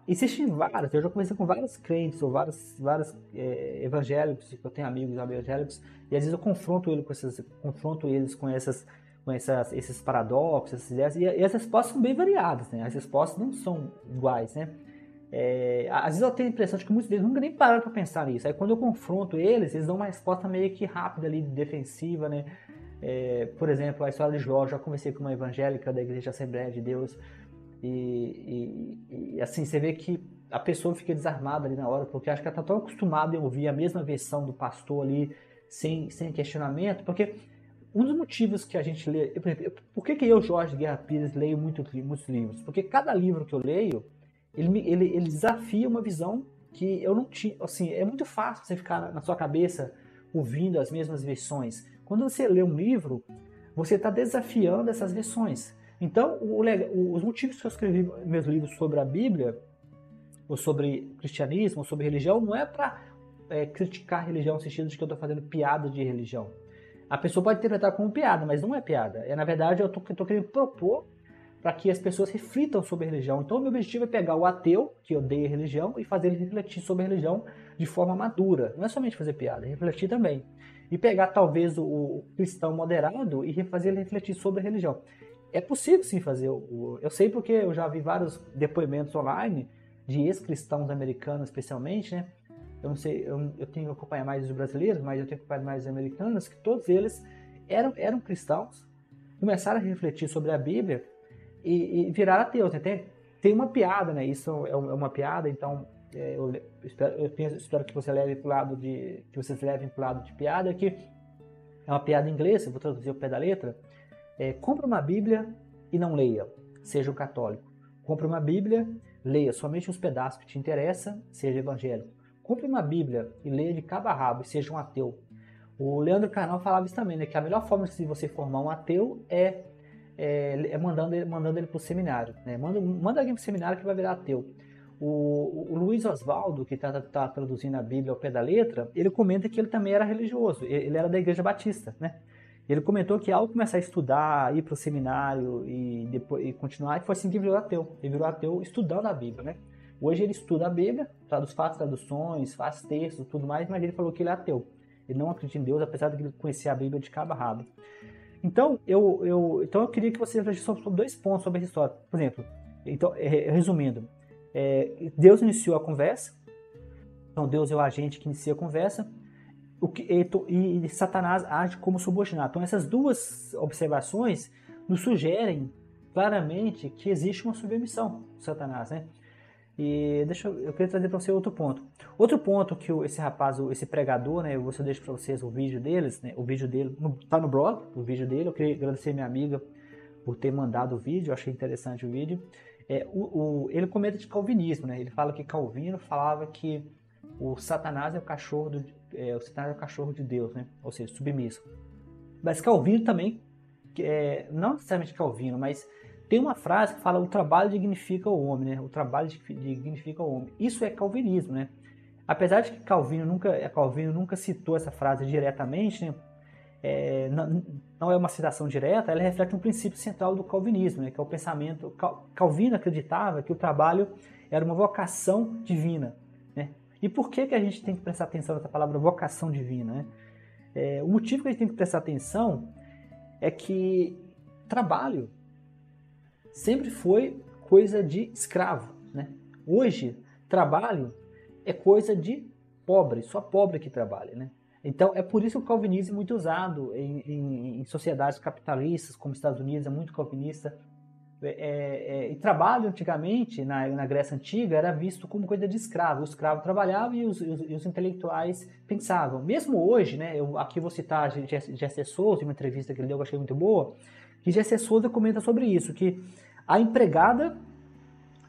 existem várias, eu já conversei com vários crentes ou vários evangélicos, eu tenho amigos evangélicos, e às vezes eu confronto eles com esses paradoxos, essas ideias, e as respostas são bem variadas, né? As respostas não são iguais, né? Às vezes eu tenho a impressão de que muitos deles nunca nem pararam para pensar nisso. Aí quando eu confronto eles dão uma resposta meio que rápida ali, defensiva, né? Por exemplo, a história de Jó, já conversei com uma evangélica da Igreja Assembleia de Deus e assim, você vê que a pessoa fica desarmada ali na hora, porque acho que ela está tão acostumada a ouvir a mesma versão do pastor ali, sem questionamento, porque um dos motivos que a gente lê... Por que eu, Jorge Guerra Pires, leio muitos livros? Porque cada livro que eu leio, ele desafia uma visão que eu não tinha. Assim, é muito fácil você ficar na sua cabeça ouvindo as mesmas versões. Quando você lê um livro, você está desafiando essas versões. Então, os motivos que eu escrevi meus livros sobre a Bíblia, ou sobre cristianismo, ou sobre religião, não é para criticar a religião no sentido de que eu estou fazendo piada de religião. A pessoa pode interpretar como piada, mas não é piada. Na verdade, eu estou querendo propor para que as pessoas reflitam sobre a religião. Então, o meu objetivo é pegar o ateu, que odeia a religião, e fazer ele refletir sobre a religião de forma madura. Não é somente fazer piada, é refletir também. E pegar, talvez, o cristão moderado e fazer ele refletir sobre a religião. É possível, sim, fazer. Eu sei porque eu já vi vários depoimentos online de ex-cristãos americanos, especialmente, né? Eu não sei, eu tenho que acompanhar mais os brasileiros, mas eu tenho que acompanhar mais os americanos, que todos eles eram cristãos, começaram a refletir sobre a Bíblia e viraram ateus, né? Tem uma piada, né? Isso é uma piada, então eu espero que você leve pro lado que vocês levem para o lado de piada, que é uma piada em inglês, eu vou traduzir o pé da letra. Compre uma Bíblia e não leia, seja um católico. Compre uma Bíblia, leia somente os pedaços que te interessam, seja evangélico. Compre uma Bíblia e leia de cabo a rabo e seja um ateu. O Leandro Carnal falava isso também, né? Que a melhor forma de você formar um ateu é mandando ele para o seminário. Né? Manda alguém para o seminário que vai virar ateu. O Luiz Oswaldo, que está traduzindo a Bíblia ao pé da letra, ele comenta que ele também era religioso. Ele era da Igreja Batista, né? Ele comentou que ao começar a estudar, ir para o seminário e continuar, foi assim que virou ateu. Ele virou ateu estudando a Bíblia, né? Hoje ele estuda a Bíblia, faz traduções, faz textos, tudo mais, mas ele falou que ele é ateu. Ele não acredita em Deus, apesar de ele conhecer a Bíblia de cabo a rabo. Então, eu queria que você refletisse sobre 2 pontos sobre essa história. Por exemplo, resumindo, Deus iniciou a conversa. Então, Deus é o agente que inicia a conversa. e Satanás age como subordinado. Então essas duas observações nos sugerem claramente que existe uma submissão de Satanás, né? E eu queria trazer para você outro ponto. Outro ponto que esse rapaz, esse pregador, né, eu deixo para vocês o vídeo deles, né, o vídeo dele, tá no blog, o vídeo dele. Eu queria agradecer minha amiga por ter mandado o vídeo, eu achei interessante o vídeo. Ele comenta de calvinismo, né? Ele fala que Calvino falava que o Satanás é o cachorro de Deus, né? Ou seja, submisso. Mas Calvino também, não necessariamente Calvino, mas tem uma frase que fala: o trabalho dignifica o homem, né? O trabalho dignifica o homem. Isso é calvinismo, né? Apesar de que Calvino nunca citou essa frase diretamente, né? Não é uma citação direta, ela reflete um princípio central do calvinismo, né? Que é o pensamento. Calvino acreditava que o trabalho era uma vocação divina, né? E por que a gente tem que prestar atenção nessa palavra vocação divina, né? O motivo que a gente tem que prestar atenção é que trabalho sempre foi coisa de escravo, né? Hoje, trabalho é coisa de pobre, só pobre que trabalha, né? Então, é por isso que o calvinismo é muito usado em sociedades capitalistas, como os Estados Unidos, é muito calvinista. E trabalho, antigamente, na Grécia Antiga, era visto como coisa de escravo. O escravo trabalhava e os intelectuais pensavam. Mesmo hoje, né, eu aqui vou citar Gessé Souza, uma entrevista que ele deu que eu achei muito boa, que Gessé Souza comenta sobre isso, que a empregada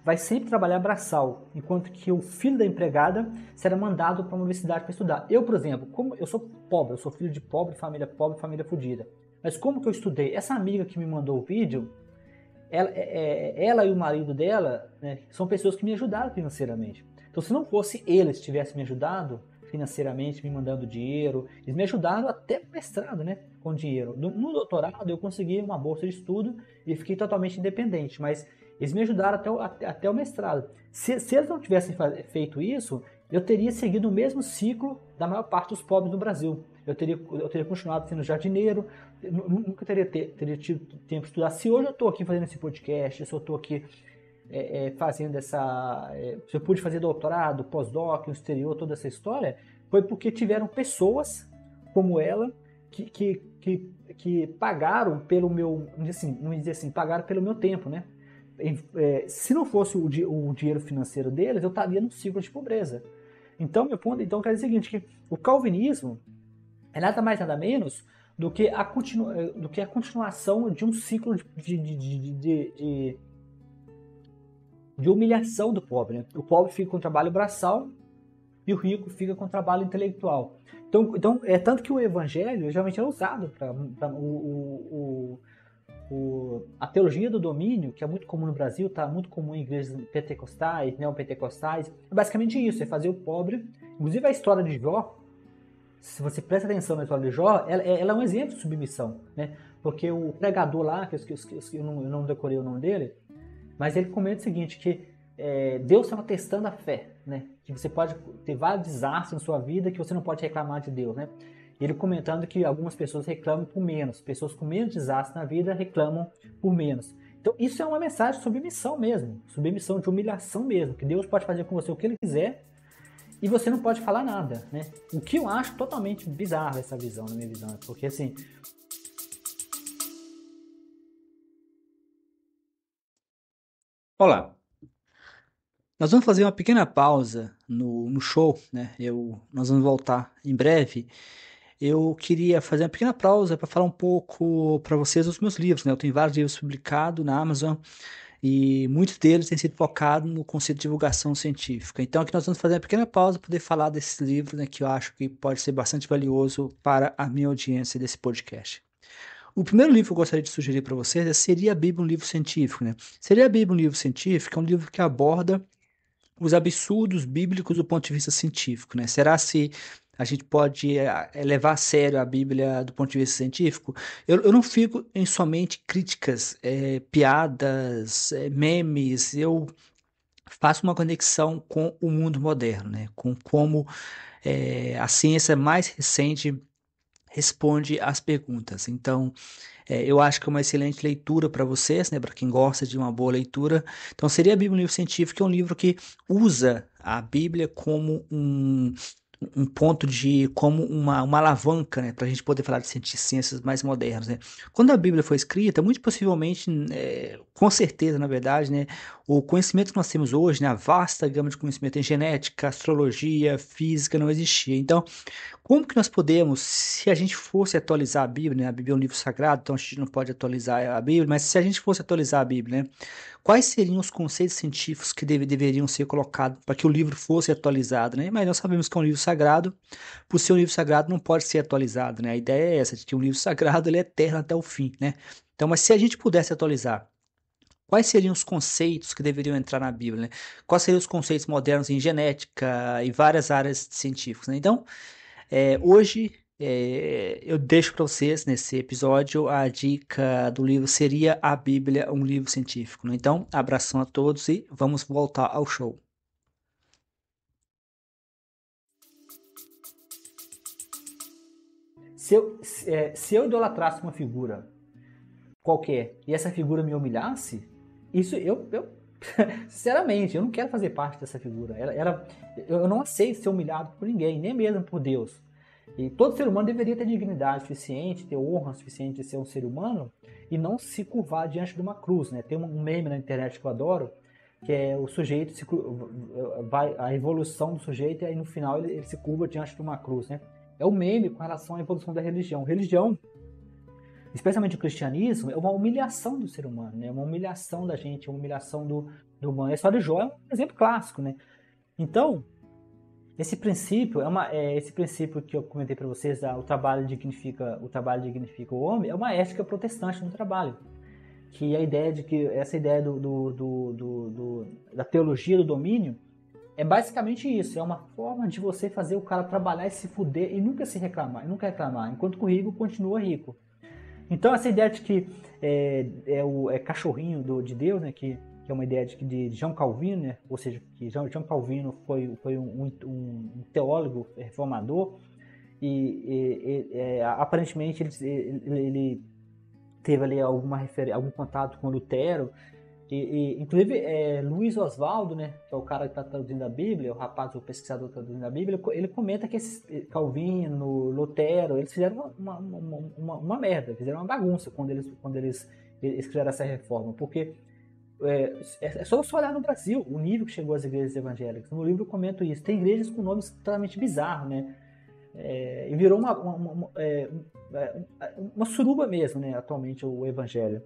vai sempre trabalhar braçal, enquanto que o filho da empregada será mandado para uma universidade para estudar. Eu, por exemplo, como eu sou pobre, eu sou filho de pobre, família fodida. Mas como que eu estudei? Essa amiga que me mandou o vídeo, ela e o marido dela, né, são pessoas que me ajudaram financeiramente. Então, se não fosse eles que tivessem me ajudado financeiramente, me mandando dinheiro, eles me ajudaram até o mestrado, né, com dinheiro. No doutorado, eu consegui uma bolsa de estudo e fiquei totalmente independente, mas eles me ajudaram até o mestrado. Se eles não tivessem feito isso, eu teria seguido o mesmo ciclo da maior parte dos pobres do Brasil. Eu teria continuado sendo jardineiro, nunca teria tido tempo de estudar. Se hoje eu estou aqui fazendo esse podcast, se eu estou aqui fazendo se eu pude fazer doutorado, pós-doc, no exterior, toda essa história, foi porque tiveram pessoas como ela que pagaram pelo meu, vamos dizer assim, pagaram pelo meu tempo, né? Se não fosse o dinheiro financeiro deles, eu estaria num ciclo de pobreza. Então, meu ponto, quer dizer o seguinte, que o calvinismo é nada mais nada menos do que a continuação de um ciclo de humilhação do pobre, né? O pobre fica com trabalho braçal e o rico fica com trabalho intelectual. Então é tanto que o evangelho geralmente é usado para a teologia do domínio, que é muito comum no Brasil, está muito comum em igrejas pentecostais, neopentecostais. É basicamente isso, é fazer o pobre. Inclusive a história de Jó, se você presta atenção na história de Jó, ela é um exemplo de submissão, né? Porque o pregador lá, que eu não decorei o nome dele, mas ele comenta o seguinte, que Deus estava testando a fé, né? Que você pode ter vários desastres na sua vida que você não pode reclamar de Deus, né? Ele comentando que algumas pessoas reclamam por menos, pessoas com menos desastre na vida reclamam por menos. Então isso é uma mensagem de submissão mesmo, submissão, de humilhação mesmo, que Deus pode fazer com você o que Ele quiser e você não pode falar nada, né? O que eu acho totalmente bizarro essa visão, na minha visão, porque assim... Olá, nós vamos fazer uma pequena pausa no show, né? Nós vamos voltar em breve. Eu queria fazer uma pequena pausa para falar um pouco para vocês dos meus livros, né? Eu tenho vários livros publicados na Amazon e muitos deles têm sido focados no conceito de divulgação científica. Então aqui nós vamos fazer uma pequena pausa para poder falar desses livros, né, que eu acho que pode ser bastante valioso para a minha audiência desse podcast. O primeiro livro que eu gostaria de sugerir para vocês Seria a Bíblia um livro científico, né? Seria a Bíblia um livro científico é um livro que aborda os absurdos bíblicos do ponto de vista científico, né? Será se a gente pode levar a sério a Bíblia do ponto de vista científico? Eu não fico em somente críticas, piadas, memes. Eu faço uma conexão com o mundo moderno, né? Com como a ciência mais recente responde às perguntas. Então, eu acho que é uma excelente leitura para vocês, né, para quem gosta de uma boa leitura. Então, Seria a Bíblia um livro científico, que é um livro que usa a Bíblia como um ponto de como uma alavanca, né, para a gente poder falar de ciências mais modernas, né. Quando a Bíblia foi escrita, muito possivelmente, com certeza, na verdade, né, o conhecimento que nós temos hoje, né, a vasta gama de conhecimento em genética, astrologia, física, não existia. Então, como que nós podemos, se a gente fosse atualizar a Bíblia, né, a Bíblia é um livro sagrado, então a gente não pode atualizar a Bíblia, mas se a gente fosse atualizar a Bíblia, né, quais seriam os conceitos científicos que deveriam ser colocados para que o livro fosse atualizado, né? Mas nós sabemos que é um livro sagrado, por ser um livro sagrado não pode ser atualizado, né? A ideia é essa, de que um livro sagrado ele é eterno até o fim, né? Então, mas se a gente pudesse atualizar, quais seriam os conceitos que deveriam entrar na Bíblia, né? Quais seriam os conceitos modernos em genética e várias áreas científicas, né? Então, hoje, eu deixo para vocês, nesse episódio, a dica do livro seria A Bíblia, um livro científico, né? Então, abração a todos e vamos voltar ao show. Se eu idolatrasse uma figura qualquer e essa figura me humilhasse, isso sinceramente, eu não quero fazer parte dessa figura. Eu não aceito ser humilhado por ninguém, nem mesmo por Deus. E todo ser humano deveria ter dignidade suficiente, ter honra suficiente de ser um ser humano e não se curvar diante de uma cruz, né? Tem um meme na internet que eu adoro, que é o sujeito a evolução do sujeito e aí no final ele se curva diante de uma cruz, né? É o meme com relação à evolução da religião. Religião, especialmente o cristianismo, é uma humilhação do ser humano, né? É uma humilhação da gente, é uma humilhação do humano. A história de Jó é um exemplo clássico, né? Então, esse princípio esse princípio que eu comentei para vocês, o trabalho dignifica o homem, é uma ética protestante no trabalho, que a ideia de que essa ideia da teologia do domínio é basicamente isso, é uma forma de você fazer o cara trabalhar e se fuder e nunca reclamar, enquanto que o rico continua rico. Então essa ideia de que é cachorrinho de Deus, né, que é uma ideia de João Calvino, né, ou seja, que João Calvino foi um teólogo reformador e aparentemente ele teve ali algum contato com Lutero inclusive Luiz Oswaldo, né, que é o cara que está traduzindo a Bíblia, o pesquisador traduzindo a Bíblia, ele comenta que esses Calvino, Lutero, eles fizeram uma merda, fizeram uma bagunça quando eles fizeram essa reforma, porque é só você olhar no Brasil, o nível que chegou às igrejas evangélicas. No livro eu comento isso. Tem igrejas com nomes totalmente bizarros, né? E virou uma suruba mesmo, né? Atualmente o evangelho.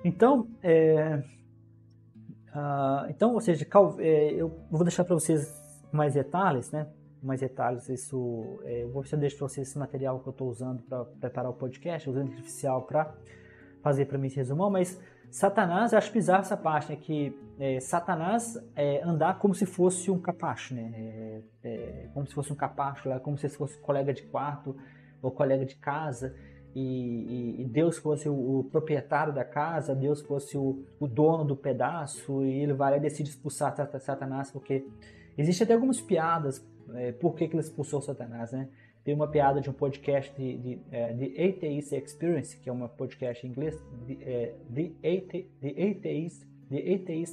Então, ou seja, eu vou deixar para vocês mais detalhes, né? Mais detalhes, eu vou deixar para vocês esse material que eu estou usando para preparar o podcast, usando artificial para fazer para mim esse resumão, mas Satanás, eu acho bizarro essa parte, né? Que Satanás andar como se fosse um capacho, né? Como se fosse um capacho, como se fosse colega de quarto ou colega de casa, e Deus fosse o proprietário da casa, Deus fosse o dono do pedaço, e ele vai lá e decide expulsar Satanás, porque existem até algumas piadas, por que ele expulsou Satanás, né? Tem uma piada de um podcast de Atheist Experience, que é um podcast em inglês, The Atheist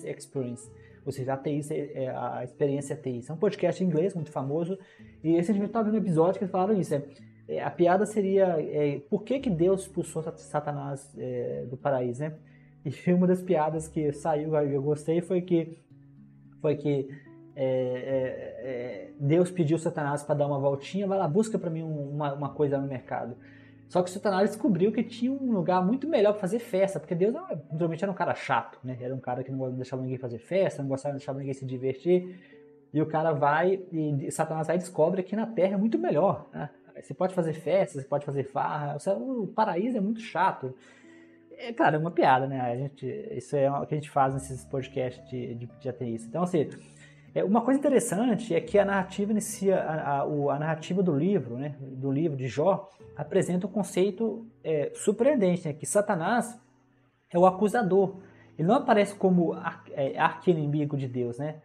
Experience, ou seja, a experiência ateísta. É um podcast em inglês muito famoso, e recentemente eu estava vendo um episódio que eles falaram isso. A piada seria por que Deus expulsou Satanás do paraíso, né? E uma das piadas que saiu, eu gostei, foi que Deus pediu Satanás para dar uma voltinha, vai lá, busca para mim uma coisa no mercado. Só que Satanás descobriu que tinha um lugar muito melhor para fazer festa, porque Deus naturalmente era um cara chato, né? Era um cara que não deixava ninguém fazer festa, não gostava de deixar ninguém se divertir. E o cara e Satanás vai e descobre que na Terra é muito melhor, né? Você pode fazer festa, você pode fazer farra, o paraíso é muito chato. Claro, é uma piada, né? Isso é o que a gente faz nesses podcasts de ateísta. Então, assim, uma coisa interessante é que a narrativa inicia, a narrativa do livro, né? Do livro de Jó, apresenta um conceito surpreendente, né? Que Satanás é o acusador. Ele não aparece como arqui-inimigo de Deus, né?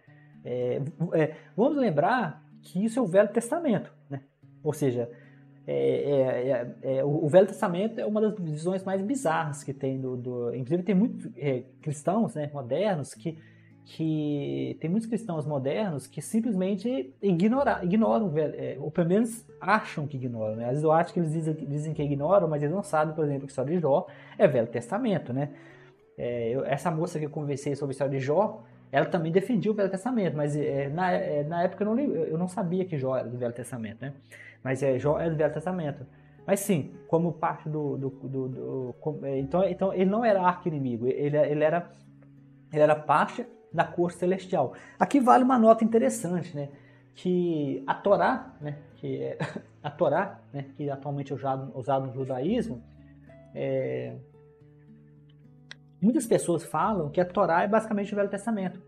Vamos lembrar que isso é o Velho Testamento, né? Ou seja, o Velho Testamento é uma das visões mais bizarras que tem inclusive tem muitos cristãos, né, modernos que que tem muitos cristãos modernos que simplesmente ignoram, ou pelo menos acham que ignoram, né? Às vezes eu acho que eles dizem que ignoram, mas eles não sabem, por exemplo, que a história de Jó é Velho Testamento, né? Essa moça que eu conversei sobre a história de Jó, ela também defendia o Velho Testamento, mas na época eu não sabia que Jó era do Velho Testamento, né? Mas Jó é do Velho Testamento. Mas sim, como parte então ele não era arqui-inimigo, ele era parte da corte celestial. Aqui vale uma nota interessante, né? Que a Torá, né? A Torá, né? Que atualmente é usado no judaísmo, muitas pessoas falam que a Torá é basicamente o Velho Testamento.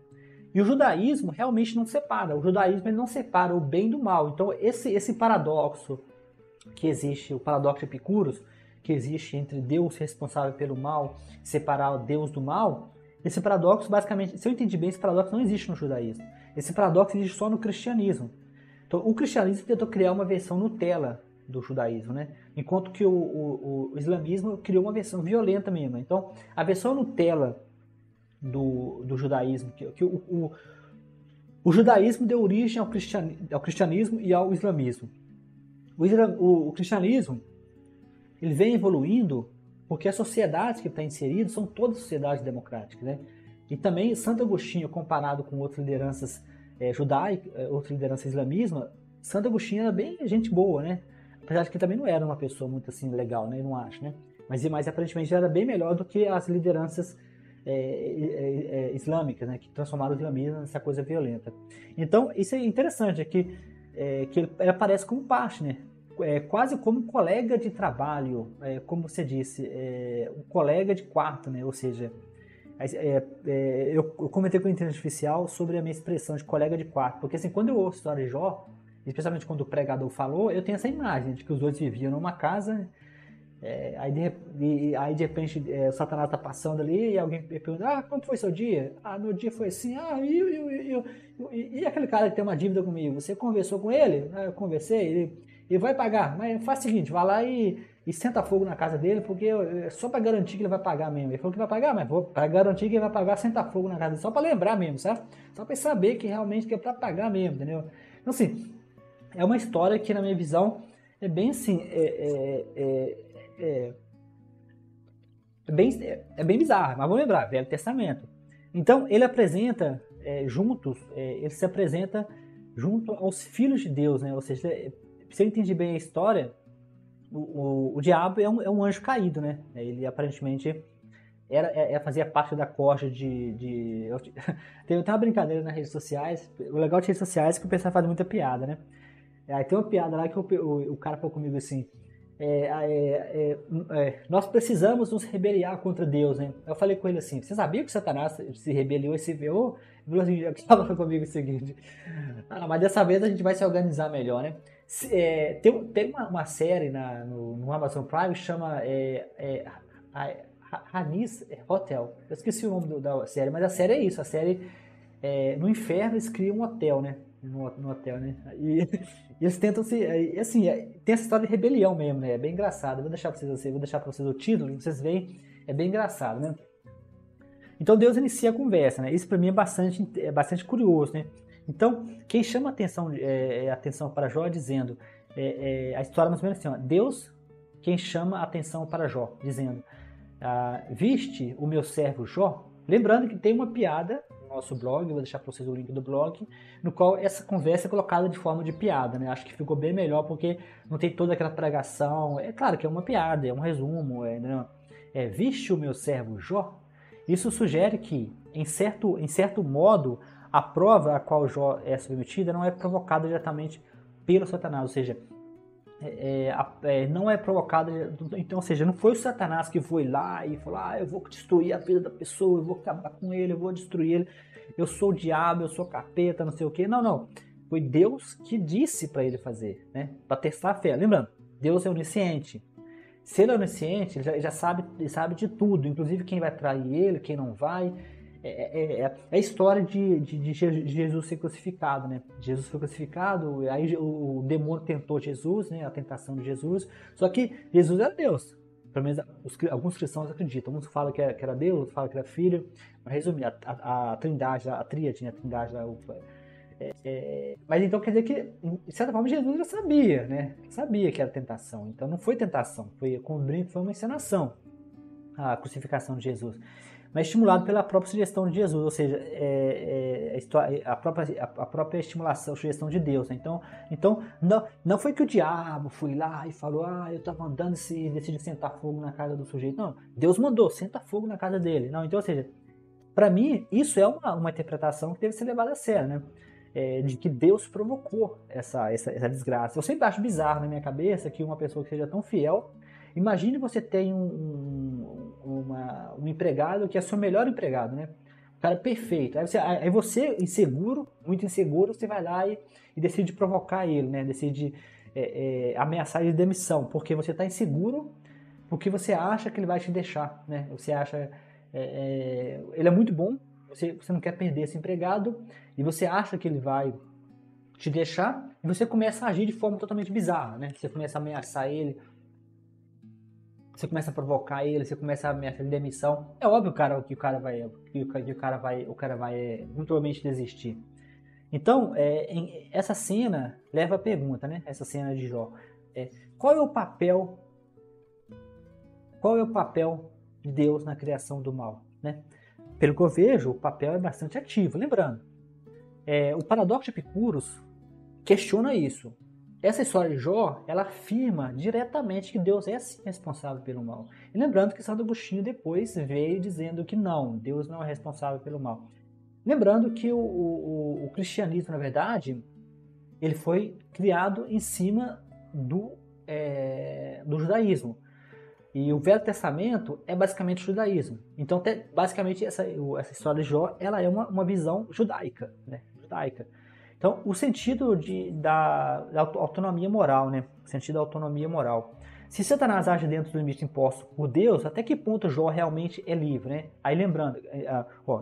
E o judaísmo realmente não separa. O judaísmo ele não separa o bem do mal. Então esse paradoxo que existe, o paradoxo de Epicuros, que existe entre Deus responsável pelo mal, separar Deus do mal, esse paradoxo, basicamente, se eu entendi bem, esse paradoxo não existe no judaísmo. Esse paradoxo existe só no cristianismo. Então, o cristianismo tentou criar uma versão Nutella do judaísmo, né? Enquanto que o islamismo criou uma versão violenta mesmo. Então, a versão Nutella do judaísmo, o judaísmo deu origem ao cristianismo e ao islamismo. O cristianismo ele vem evoluindo porque as sociedades que está inserido são todas sociedades democráticas, né? E também Santo Agostinho, comparado com outras lideranças judaicas, outras lideranças islamistas, Santo Agostinho era bem gente boa, né? Apesar de que também não era uma pessoa muito assim legal, né? Eu não acho, né? Mas aparentemente era bem melhor do que as lideranças islâmicas, né? Que transformaram o islamismo nessa coisa violenta. Então, isso é interessante, que ele aparece como parte, né? Quase como um colega de trabalho, como você disse, um colega de quarto, né? Ou seja, eu comentei com a inteligência artificial sobre a minha expressão de colega de quarto, porque assim, quando eu ouço a história de Jó, especialmente quando o pregador falou, eu tenho essa imagem de que os dois viviam numa casa, aí de repente o Satanás está passando ali e alguém pergunta, como foi seu dia? Meu dia foi assim, e aquele cara que tem uma dívida comigo, você conversou com ele? Eu conversei, ele vai pagar, mas faz o seguinte, vai lá e senta fogo na casa dele, porque só para garantir que ele vai pagar mesmo. Ele falou que vai pagar, mas para garantir que ele vai pagar, senta fogo na casa dele, só para lembrar mesmo, certo? Só para saber que realmente que é para pagar mesmo, entendeu? Então assim, é uma história que na minha visão é bem assim, é bem bizarro, mas vamos lembrar, Velho Testamento. Então ele apresenta ele se apresenta junto aos filhos de Deus, né? Ou seja, se eu entendi bem a história, o diabo é um anjo caído, né? Ele aparentemente fazia parte da corte tem uma brincadeira nas redes sociais. O legal de redes sociais é que o pessoal faz muita piada, né? Aí tem uma piada lá que o cara falou comigo assim, nós precisamos nos rebeliar contra Deus, né? Eu falei com ele assim, você sabia que Satanás se rebeliou e se veio? Ele falou assim, falou comigo o seguinte, mas dessa vez a gente vai se organizar melhor, né? Tem uma série no Amazon Prime que chama Hanis Hotel. Eu esqueci o nome da série, mas a série é isso. A série, no inferno, eles criam um hotel, né? No hotel, né? E eles tentam assim, tem essa história de rebelião mesmo, né? É bem engraçado. Eu vou deixar pra vocês o título, vocês veem. É bem engraçado, né? Então Deus inicia a conversa, né? Isso para mim é bastante curioso, né? Então, quem chama a atenção para Jó dizendo, a história mais ou menos assim, ó, Deus, quem chama a atenção para Jó, dizendo, viste o meu servo Jó? Lembrando que tem uma piada no nosso blog, eu vou deixar para vocês o link do blog, no qual essa conversa é colocada de forma de piada, né? Acho que ficou bem melhor porque não tem toda aquela pregação, é claro que é uma piada, é um resumo, viste o meu servo Jó? Isso sugere que, em certo modo, a prova a qual Jó é submetida não é provocada diretamente pelo Satanás, ou seja, não é provocada, então, ou seja, não foi o Satanás que foi lá e falou, eu vou destruir a vida da pessoa, eu vou acabar com ele, eu vou destruir ele, eu sou o diabo, eu sou capeta, não sei o que, não, foi Deus que disse para ele fazer, né, para testar a fé. Lembrando, Deus é onisciente. Se ele é onisciente, ele já sabe de tudo, inclusive quem vai trair ele, quem não vai. É a história de Jesus ser crucificado, né? Jesus foi crucificado, aí o demônio tentou Jesus, né? A tentação de Jesus. Só que Jesus era Deus. Pelo menos alguns cristãos acreditam. Uns falam que era Deus, outros falam que era Filho. Mas resumir, a Trindade, a tríade, né? A Trindade, mas então quer dizer que, de certa forma, Jesus já sabia, né? Sabia que era tentação. Então não foi tentação, foi uma encenação, a crucificação de Jesus. Mas estimulado pela própria sugestão de Jesus, ou seja, a própria estimulação, sugestão de Deus. Né? Então não foi que o diabo foi lá e falou, eu estava andando e decidi sentar fogo na casa do sujeito. Não, Deus mandou, senta fogo na casa dele. Não, então, ou seja, para mim, isso é uma interpretação que deve ser levada a sério, né? De que Deus provocou essa desgraça. Eu sempre acho bizarro na minha cabeça que uma pessoa que seja tão fiel. Imagine você tem um empregado que é seu melhor empregado, né? O cara perfeito. Aí você inseguro, muito inseguro, você vai lá e decide provocar ele, né? Decide ameaçar ele de demissão, porque você está inseguro, porque você acha que ele vai te deixar, né? Você acha ele é muito bom, você não quer perder esse empregado e você acha que ele vai te deixar e você começa a agir de forma totalmente bizarra, né? Você começa a ameaçar ele. Você começa a provocar ele, você começa a ameaçar de demissão. É óbvio, que o cara vai muito provavelmente desistir. Então, essa cena leva a pergunta, né? Essa cena de Jó. Qual é o papel de Deus na criação do mal, né? Pelo que eu vejo, o papel é bastante ativo. Lembrando, o paradoxo de Epicuros questiona isso. Essa história de Jó, ela afirma diretamente que Deus é sim responsável pelo mal. E lembrando que Santo Agostinho depois veio dizendo que não, Deus não é responsável pelo mal. Lembrando que o cristianismo, na verdade, ele foi criado em cima do judaísmo. E o Velho Testamento é basicamente o judaísmo. Então, basicamente, essa história de Jó, ela é uma visão judaica, né? Judaica. Então, o sentido da autonomia moral, né? O sentido da autonomia moral. Se Satanás age dentro do limite imposto por Deus, até que ponto Jó realmente é livre, né? Aí lembrando,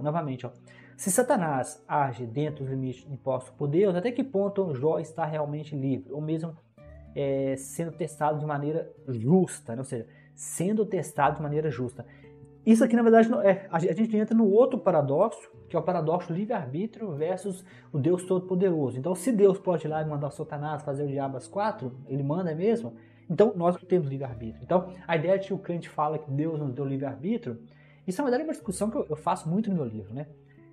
novamente, se Satanás age dentro do limite imposto por Deus, até que ponto Jó está realmente livre? Ou mesmo sendo testado de maneira justa, né? Ou seja, sendo testado de maneira justa. Isso aqui, na verdade, a gente entra no outro paradoxo, que é o paradoxo do livre-arbítrio versus o Deus Todo-Poderoso. Então, se Deus pode ir lá e mandar o Satanás fazer o diabo às 4, ele manda mesmo, então nós não temos livre-arbítrio. Então, a ideia de que o crente fala que Deus nos deu livre-arbítrio, isso, na verdade, é uma discussão que eu faço muito no meu livro, né?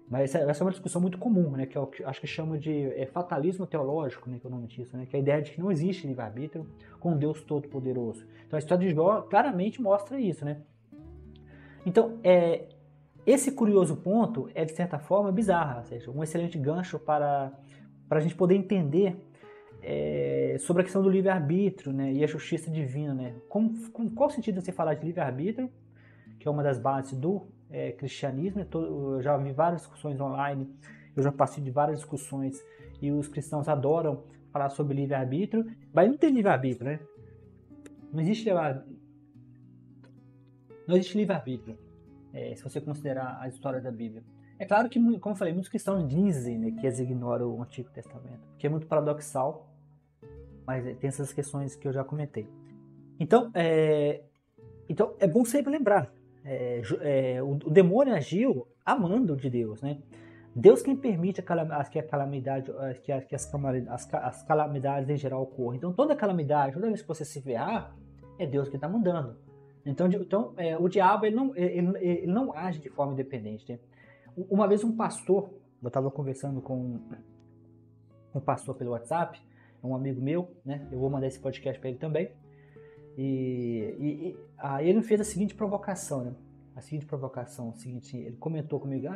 Mas essa é uma discussão muito comum, né? Que eu acho que chama de fatalismo teológico, né? Que é o nome disso, né? Que é a ideia de que não existe livre-arbítrio com um Deus Todo-Poderoso. Então, a história de Jó claramente mostra isso, né? Então, esse curioso ponto é, de certa forma, bizarro, ou seja, um excelente gancho para a gente poder entender sobre a questão do livre-arbítrio, né, e a justiça divina. Né? Qual sentido você falar de livre-arbítrio, que é uma das bases do cristianismo? Eu já vi várias discussões online, eu já passei de várias discussões, e os cristãos adoram falar sobre livre-arbítrio, mas não tem livre-arbítrio, né? Não existe livre-arbítrio. Não existe livre-arbítrio, se você considerar a história da Bíblia. É claro que, como eu falei, muitos cristãos dizem, né, que eles ignoram o Antigo Testamento, que é muito paradoxal, mas tem essas questões que eu já comentei. Então é bom sempre lembrar, o demônio agiu amando de Deus, né? Deus quem permite que as calamidades em geral ocorram. Então toda calamidade, toda vez que você se ferrar, é Deus que está mandando. Então o diabo ele não age de forma independente. Né? Uma vez um pastor, eu estava conversando com um pastor pelo WhatsApp, um amigo meu, né? Eu vou mandar esse podcast para ele também. E aí ele me fez a seguinte provocação, né? Ele comentou comigo,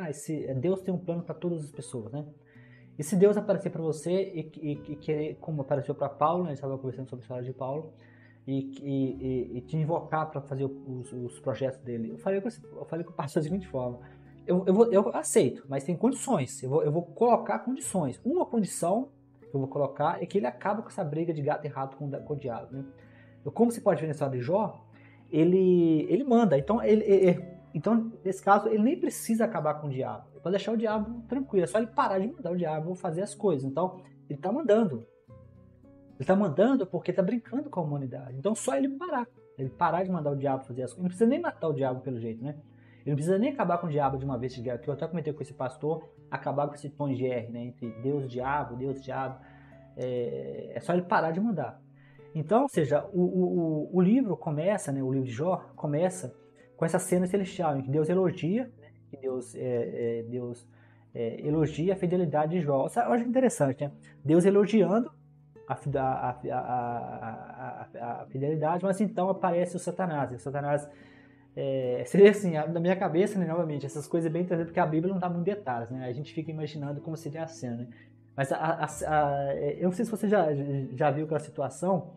Deus tem um plano para todas as pessoas, né? E se Deus aparecer para você e querer, como apareceu para Paulo, né? A gente estava conversando sobre a história de Paulo, e te invocar para fazer os projetos dele. Eu falei com o pastor da seguinte forma: eu aceito, mas tem condições. Eu vou colocar condições. Uma condição que eu vou colocar é que ele acaba com essa briga de gato e rato com o diabo. Né? Como você pode ver na história de Jó, ele manda. Então, nesse caso, ele nem precisa acabar com o diabo. Ele pode deixar o diabo tranquilo. É só ele parar de mandar o diabo fazer as coisas. Então, ele está mandando. Ele está mandando porque está brincando com a humanidade. Então, só ele parar. ele parar de mandar o diabo fazer as coisas. Ele não precisa nem matar o diabo pelo jeito, né? Ele não precisa nem acabar com o diabo de uma vez, que eu até comentei com esse pastor, acabar com esse tom de R, né? Entre Deus e diabo, é só ele parar de mandar. Então, ou seja, o livro começa, né? O livro de Jó começa com essa cena celestial, em que Deus elogia, né? Que Deus elogia a fidelidade de Jó. Eu acho interessante, né? Deus elogiando a fidelidade, mas então aparece o Satanás. E o Satanás seria assim, na minha cabeça, né, novamente, essas coisas bem trazidas, porque a Bíblia não dá muito detalhes, né? A gente fica imaginando como seria a cena, né? Mas eu não sei se você já viu aquela situação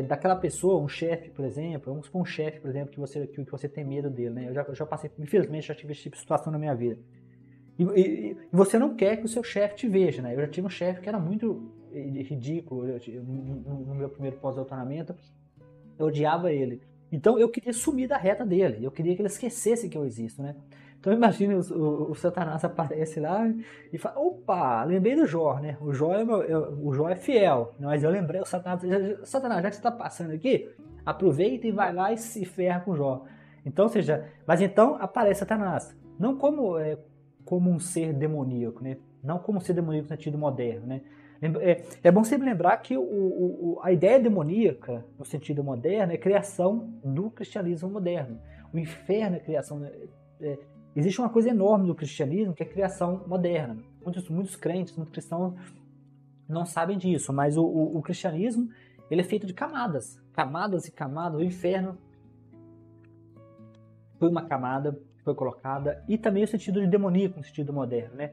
daquela pessoa, um chefe, por exemplo, vamos supor um chefe, por exemplo, que você tem medo dele, né? Eu já passei, infelizmente, já tive esse tipo de situação na minha vida. E você não quer que o seu chefe te veja, né? Eu já tive um chefe que era muito ridículo, no meu primeiro pós-doutoramento, eu odiava ele. Então eu queria sumir da reta dele, eu queria que ele esquecesse que eu existo, né? Então imagine o Satanás aparece lá e fala, opa, lembrei do Jó, né? O Jó é fiel, mas eu lembrei, o Satanás, já que você está passando aqui, aproveita e vai lá e se ferra com o Jó. Então, ou seja, mas então aparece Satanás, não como um ser demoníaco, né? Não como um ser demoníaco no sentido moderno, né? É bom sempre lembrar que a ideia demoníaca, no sentido moderno, é criação do cristianismo moderno. O inferno é criação... existe uma coisa enorme do cristianismo que é a criação moderna. Muitos crentes, muitos cristãos não sabem disso, mas o cristianismo ele é feito de camadas. Camadas e camadas. O inferno foi uma camada que foi colocada, e também o sentido de demoníaco, no sentido moderno, né?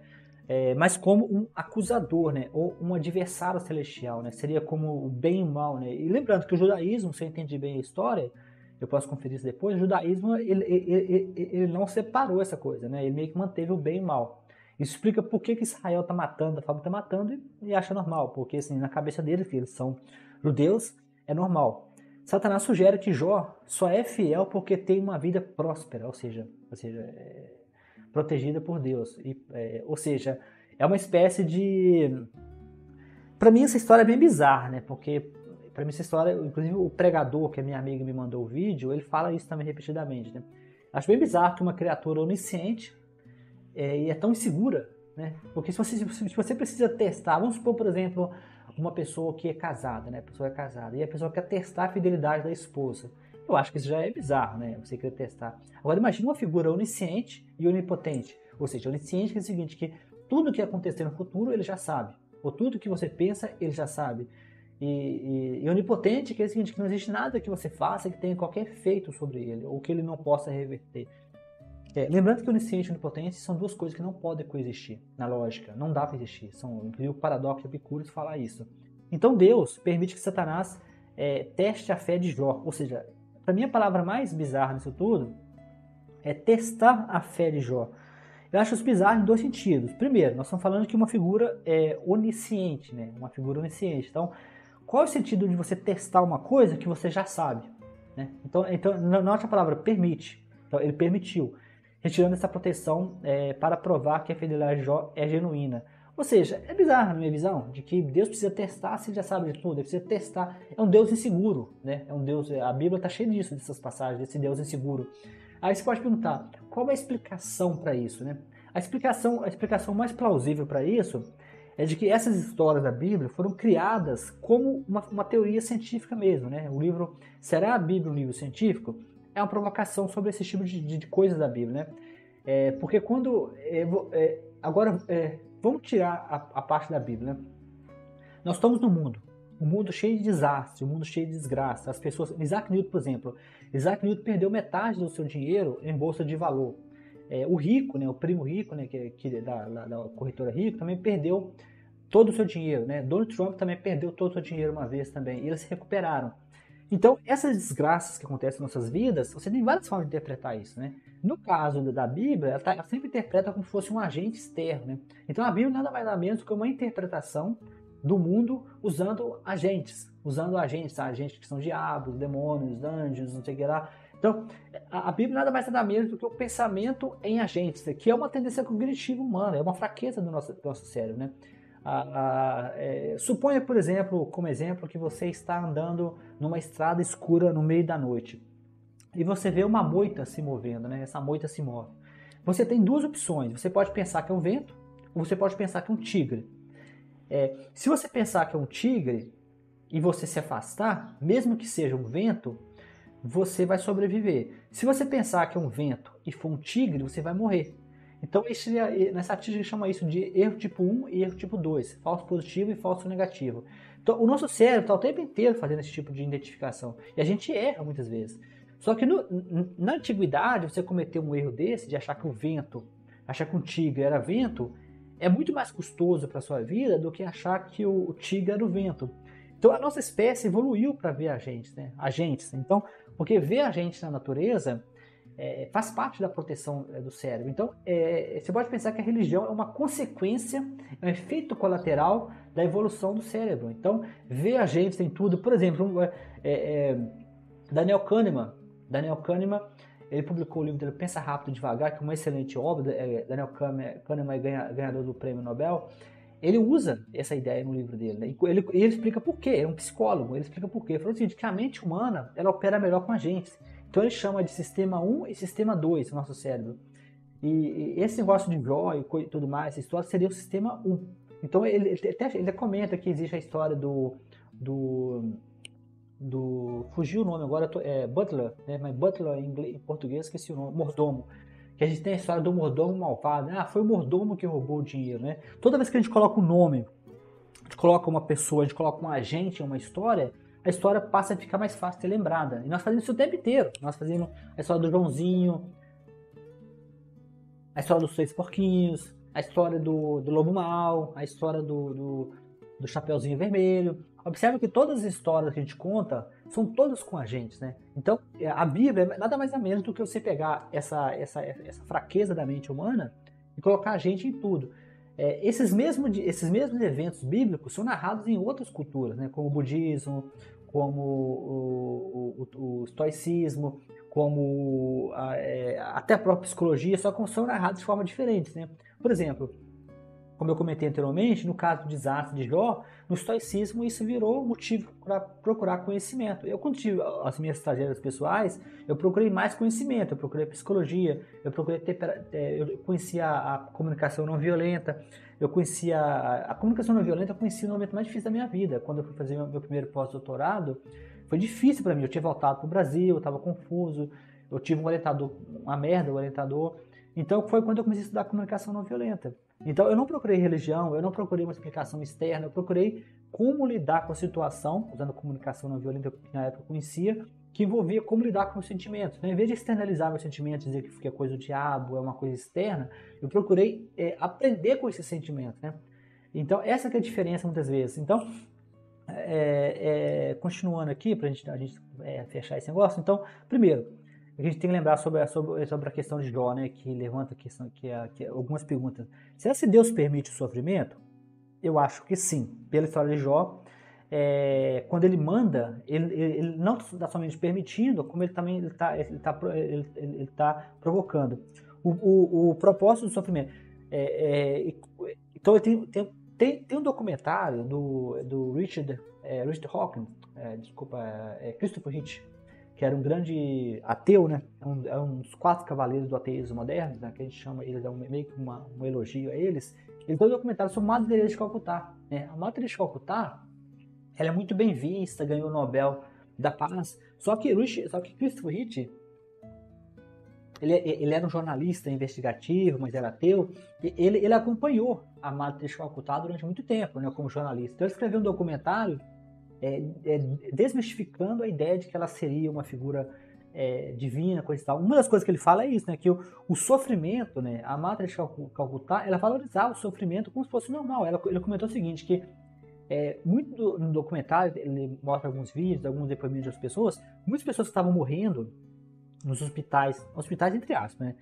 Mas como um acusador, né? Ou um adversário celestial, né? Seria como o bem e o mal, né? E lembrando que o judaísmo, se eu entendi bem a história, eu posso conferir isso depois, o judaísmo ele não separou essa coisa, né? Ele meio que manteve o bem e o mal. Isso explica por que Israel está matando, a Fábio está matando e acha normal, porque assim, na cabeça deles, que eles são judeus, é normal. Satanás sugere que Jó só é fiel porque tem uma vida próspera, ou seja protegida por Deus. Ou seja, é uma espécie de... Para mim essa história é bem bizarra, né? Porque para mim essa história, inclusive o pregador, que é minha amiga, me mandou o vídeo, ele fala isso também repetidamente, né? Acho bem bizarro que uma criatura onisciente e é tão insegura, né? Porque se você precisa testar, vamos supor, por exemplo, uma pessoa que é casada, né? A pessoa é casada e a pessoa quer testar a fidelidade da esposa. Eu acho que isso já é bizarro, né? Você querer testar. Agora imagine uma figura onisciente e onipotente. Ou seja, onisciente que é o seguinte, que tudo que acontecer no futuro ele já sabe. Ou tudo que você pensa, ele já sabe. E onipotente que é o seguinte, que não existe nada que você faça que tenha qualquer efeito sobre ele, ou que ele não possa reverter. Lembrando que onisciente e onipotente são duas coisas que não podem coexistir na lógica. Não dá para existir. Inclusive o paradoxo de Epicuro fala isso. Então Deus permite que Satanás teste a fé de Jó. Ou seja, para mim a palavra mais bizarra nisso tudo é testar a fé de Jó. Eu acho isso bizarro em dois sentidos. Primeiro, nós estamos falando que uma figura é onisciente, né? Uma figura onisciente. Então, qual é o sentido de você testar uma coisa que você já sabe? Né? Então note a palavra permite. Então, ele permitiu, retirando essa proteção para provar que a fidelidade de Jó é genuína. Ou seja, é bizarro na minha visão, de que Deus precisa testar se ele já sabe de tudo, ele precisa testar. É um Deus inseguro, né? É um Deus, a Bíblia está cheia disso, dessas passagens, desse Deus inseguro. Aí você pode perguntar, qual é a explicação para isso, né? A explicação mais plausível para isso é de que essas histórias da Bíblia foram criadas como uma teoria científica mesmo, né? O livro Será a Bíblia um livro científico? É uma provocação sobre esse tipo de coisas da Bíblia, né? Porque quando... vamos tirar a parte da Bíblia, né? Nós estamos no mundo. Um mundo cheio de desastre, um mundo cheio de desgraça. As pessoas... Isaac Newton, por exemplo. Isaac Newton perdeu metade do seu dinheiro em bolsa de valor. O rico, né, o primo rico, né, da corretora rico, também perdeu todo o seu dinheiro, né? Donald Trump também perdeu todo o seu dinheiro uma vez também. E eles se recuperaram. Então, essas desgraças que acontecem nas nossas vidas, você tem várias formas de interpretar isso, né? No caso da Bíblia, ela sempre interpreta como se fosse um agente externo, né? Então, a Bíblia nada mais nada menos que uma interpretação do mundo usando agentes, agentes que são diabos, demônios, anjos, não sei o que lá. Então, a Bíblia nada mais nada menos do que o pensamento em agentes, que é uma tendência cognitiva humana, é uma fraqueza do nosso cérebro, né? Suponha, por exemplo, como exemplo, que você está andando numa estrada escura no meio da noite e você vê uma moita se movendo, né? Essa moita se move. Você tem duas opções. Você pode pensar que é um vento ou você pode pensar que é um tigre. Se você pensar que é um tigre e você se afastar, mesmo que seja um vento, você vai sobreviver. Se você pensar que é um vento e for um tigre, você vai morrer. Então, nessa artigo chama isso de erro tipo 1 e erro tipo 2, falso positivo e falso negativo. Então, o nosso cérebro está o tempo inteiro fazendo esse tipo de identificação. E a gente erra muitas vezes. Só que na antiguidade, você cometeu um erro desse, de achar que o vento, achar que um tigre era vento, é muito mais custoso para a sua vida do que achar que o tigre era o vento. Então, a nossa espécie evoluiu para ver agentes, né? Então, porque ver agentes na natureza faz parte da proteção do cérebro. Então, você pode pensar que a religião é uma consequência, é um efeito colateral da evolução do cérebro. Então, ver agentes em tudo. Por exemplo, Daniel Kahneman, ele publicou o livro dele Pensa Rápido e Devagar, que é uma excelente obra. Daniel Kahneman é ganhador do Prêmio Nobel. Ele usa essa ideia no livro dele, né? Ele explica por quê, é um psicólogo, ele explica por quê. Ele falou assim, que a mente humana, ela opera melhor com agentes. Então ele chama de sistema 1 e sistema 2 o nosso cérebro. E esse negócio de Jó e tudo mais, essa história seria o sistema 1. Então ele comenta que existe a história fugiu o nome agora, Butler, né? Mas Butler em português, esqueci o nome, mordomo. Que a gente tem a história do mordomo malvado. Foi o mordomo que roubou o dinheiro, né? Toda vez que a gente coloca um nome, a gente coloca uma pessoa, a gente coloca um agente em uma história, a história passa a ficar mais fácil de ser lembrada. E nós fazemos isso o tempo inteiro. Nós fazemos a história do Joãozinho, a história dos 6 porquinhos, a história do lobo mau, a história do Chapeuzinho Vermelho. Observe que todas as histórias que a gente conta são todas com agentes, né? Então, a Bíblia é nada mais ou menos do que você pegar essa fraqueza da mente humana e colocar agente em tudo. Esses mesmos eventos bíblicos são narrados em outras culturas, né? Como o budismo, como o estoicismo, como até a própria psicologia, só que são narrados de forma diferente, né? Por exemplo, como eu comentei anteriormente, no caso do desastre de Jó, no estoicismo isso virou motivo para procurar conhecimento. Eu, quando tive as minhas tragédias pessoais, eu procurei mais conhecimento, eu procurei psicologia, eu conhecia a comunicação não violenta, eu conhecia a comunicação não violenta, eu conheci no momento mais difícil da minha vida. Quando eu fui fazer meu primeiro pós-doutorado, foi difícil para mim, eu tinha voltado para o Brasil, eu estava confuso, eu tive um orientador, uma merda, um orientador. Então foi quando eu comecei a estudar comunicação não violenta. Então eu não procurei religião, eu não procurei uma explicação externa, eu procurei como lidar com a situação, usando comunicação não violenta que na época eu conhecia, que envolvia como lidar com os sentimentos. Então, em vez de externalizar meus sentimentos, dizer que é coisa do diabo, é uma coisa externa, eu procurei aprender com esses sentimentos, né? Então essa que é a diferença muitas vezes. Então, continuando aqui, para a gente fechar esse negócio, então, primeiro, a gente tem que lembrar sobre a questão de Jó, né, que levanta a questão, que algumas perguntas. Será que Deus permite o sofrimento? Eu acho que sim. Pela história de Jó, quando ele manda, ele não está somente permitindo, como ele também está provocando. O propósito do sofrimento. Então tem um documentário do Richard Dawkins, Christopher Hitchens, que era um grande ateu, né? É um dos 4 cavaleiros do ateísmo moderno, né? Que a gente chama eles, meio que um elogio a eles. Ele fez um documentário sobre Madre Teresa de Calcutá, né? A Madre Teresa de Calcutá, ela é muito bem vista, ganhou o Nobel da Paz. Só que Christopher Hitchens, ele era um jornalista investigativo, mas era ateu. E ele acompanhou a Madre Teresa de Calcutá durante muito tempo, né? Como jornalista. Então ele escreveu um documentário desmistificando a ideia de que ela seria uma figura divina, coisa e tal. Uma das coisas que ele fala é isso, né, que o sofrimento, né, a Madre de Calcutá, ela valorizava o sofrimento como se fosse normal. Ele comentou o seguinte, que muito no documentário, ele mostra alguns vídeos, alguns depoimentos das pessoas, muitas pessoas que estavam morrendo nos hospitais entre aspas, né,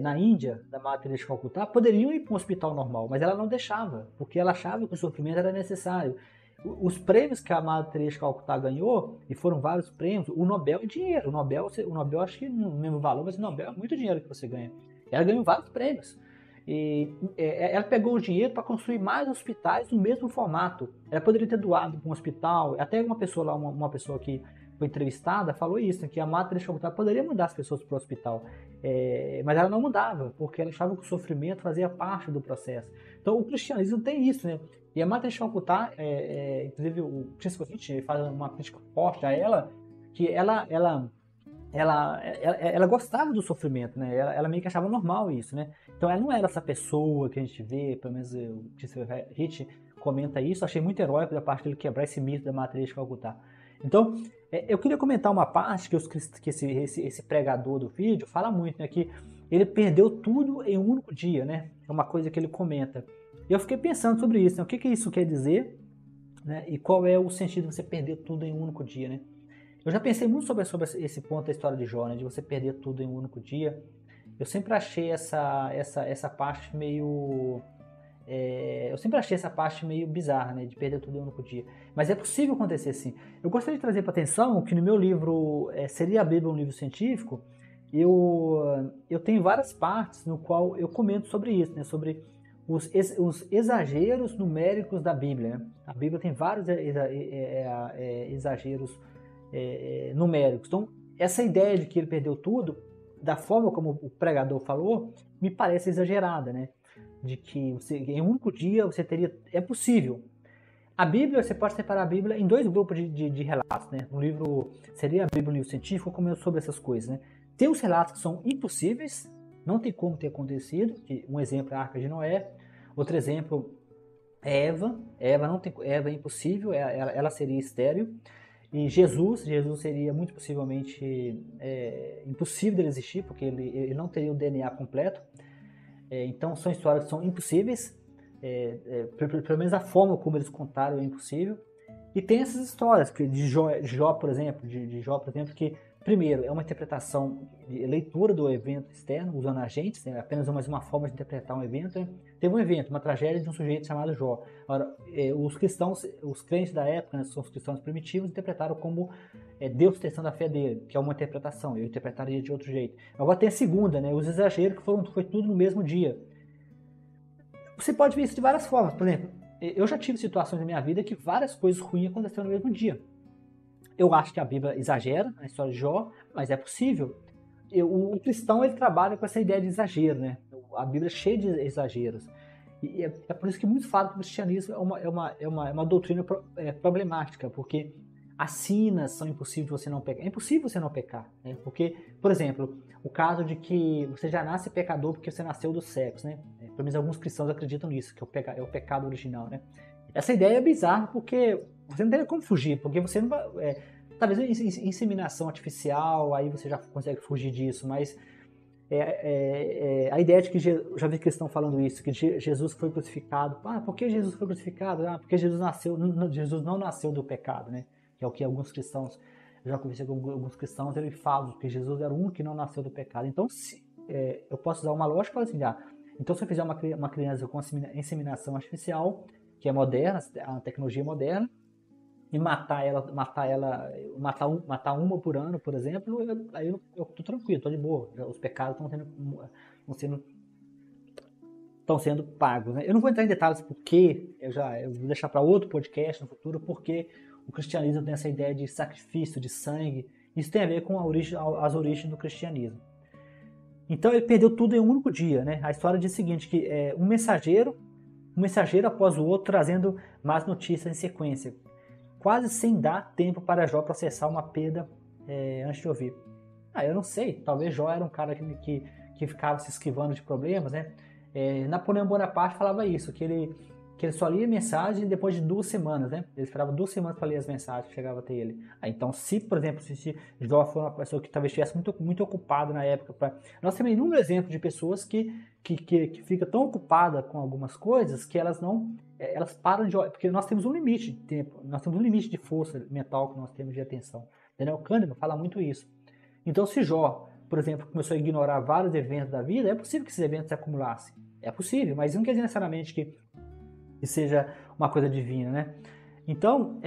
na Índia, da Madre de Calcutá, poderiam ir para um hospital normal, mas ela não deixava, porque ela achava que o sofrimento era necessário. Os prêmios que a Madre Teresa de Calcutá ganhou, e foram vários prêmios, o Nobel é dinheiro. O Nobel acho que não lembro o valor, mas o Nobel é muito dinheiro que você ganha. Ela ganhou vários prêmios. Ela pegou o dinheiro para construir mais hospitais no mesmo formato. Ela poderia ter doado para um hospital. Até uma pessoa lá, uma pessoa que foi entrevistada, falou isso, né, que a Madre Teresa de Calcutá poderia mandar as pessoas para o hospital. Mas ela não mandava, porque ela achava que o sofrimento fazia parte do processo. Então o cristianismo tem isso, né? E a Madre Teresa de Calcutá, inclusive o Francisco Nietzsche faz uma crítica forte a ela, que ela gostava do sofrimento, né? Ela meio que achava normal isso, né? Então ela não era essa pessoa que a gente vê, pelo menos o Christopher Hitch comenta isso, achei muito heróico da parte dele quebrar esse mito da Madre Teresa de Calcutá. Então, eu queria comentar uma parte que esse pregador do vídeo fala muito, né? Que ele perdeu tudo em um único dia, né? É uma coisa que ele comenta. E eu fiquei pensando sobre isso, né? O que isso quer dizer, né? E qual é o sentido de você perder tudo em um único dia, né? Eu já pensei muito sobre esse ponto da história de Jó, né? De você perder tudo em um único dia. Eu sempre achei essa parte meio... eu sempre achei essa parte meio bizarra, né? De perder tudo em um único dia. Mas é possível acontecer sim. Eu gostaria de trazer para atenção que no meu livro, Seria a Bíblia um livro científico? Eu tenho várias partes no qual eu comento sobre isso, né? Sobre os exageros numéricos da Bíblia, né? A Bíblia tem vários exageros numéricos. Então, essa ideia de que ele perdeu tudo, da forma como o pregador falou, me parece exagerada, né? De que em um único dia você teria... É possível. A Bíblia, você pode separar a Bíblia em dois grupos de relatos, né? No livro Seria a Bíblia um livro científico, eu comento sobre essas coisas, né? Tem os relatos que são impossíveis, não tem como ter acontecido. Um exemplo é a Arca de Noé. Outro exemplo é Eva. Eva é impossível, ela seria estéril. E Jesus seria muito possivelmente impossível de existir, porque ele não teria o DNA completo. Então são histórias que são impossíveis, pelo menos a forma como eles contaram é impossível. E tem essas histórias de Jó, por exemplo, que primeiro é uma interpretação, leitura do evento externo, usando agentes, né, apenas mais uma forma de interpretar um evento. Né? Teve um evento, uma tragédia de um sujeito chamado Jó. Agora, os crentes da época, né, são os cristãos primitivos, interpretaram como Deus testando a fé dele, que é uma interpretação. Eu interpretaria de outro jeito. Agora tem a segunda, né, os exageros, que foi tudo no mesmo dia. Você pode ver isso de várias formas. Por exemplo, eu já tive situações na minha vida que várias coisas ruins aconteceram no mesmo dia. Eu acho que a Bíblia exagera na história de Jó, mas é possível. O cristão ele trabalha com essa ideia de exagero, né? A Bíblia é cheia de exageros. E é por isso que muitos falam que o cristianismo é uma doutrina problemática, porque as sinas são impossíveis você não pecar. É impossível você não pecar, né? Porque, por exemplo, o caso de que você já nasce pecador porque você nasceu do sexo, né? Pelo menos alguns cristãos acreditam nisso, que é o pecado original, né? Essa ideia é bizarra porque você não tem como fugir, porque você não vai... talvez inseminação artificial, aí você já consegue fugir disso, mas a ideia de que... já vi cristão falando isso, que Jesus foi crucificado. Por que Jesus foi crucificado? Porque Jesus não nasceu do pecado, né? Que é o que alguns cristãos... Eu já conversei com alguns cristãos, eles falam que Jesus era o único que não nasceu do pecado. Então, eu posso usar uma lógica e falar assim, então se eu fizer uma criança com inseminação artificial, que é moderna, a tecnologia moderna, e matar uma por ano, por exemplo, aí eu tô tranquilo, tô de boa. Os pecados estão sendo pagos, né? Eu não vou entrar em detalhes porque eu vou deixar para outro podcast no futuro, porque o cristianismo tem essa ideia de sacrifício, de sangue. Isso tem a ver com as origens do cristianismo. Então ele perdeu tudo em um único dia, né? A história diz o seguinte, que um mensageiro após o outro trazendo más notícias em sequência, quase sem dar tempo para Jó processar uma perda antes de ouvir. Eu não sei, talvez Jó era um cara que ficava se esquivando de problemas, né? Napoleão Bonaparte falava isso, que ele só lia mensagem depois de 2 semanas, né? Ele esperava 2 semanas para ler as mensagens que chegavam até ele. Então, por exemplo, se Jó for uma pessoa que talvez estivesse muito, muito ocupada na época, nós temos inúmeros exemplos de pessoas que ficam tão ocupadas com algumas coisas que elas param de... Porque nós temos um limite de tempo, nós temos um limite de força mental que nós temos de atenção. Daniel Kahneman fala muito isso. Então, se Jó, por exemplo, começou a ignorar vários eventos da vida, é possível que esses eventos se acumulassem. É possível, mas não quer dizer necessariamente que seja uma coisa divina, né? Então,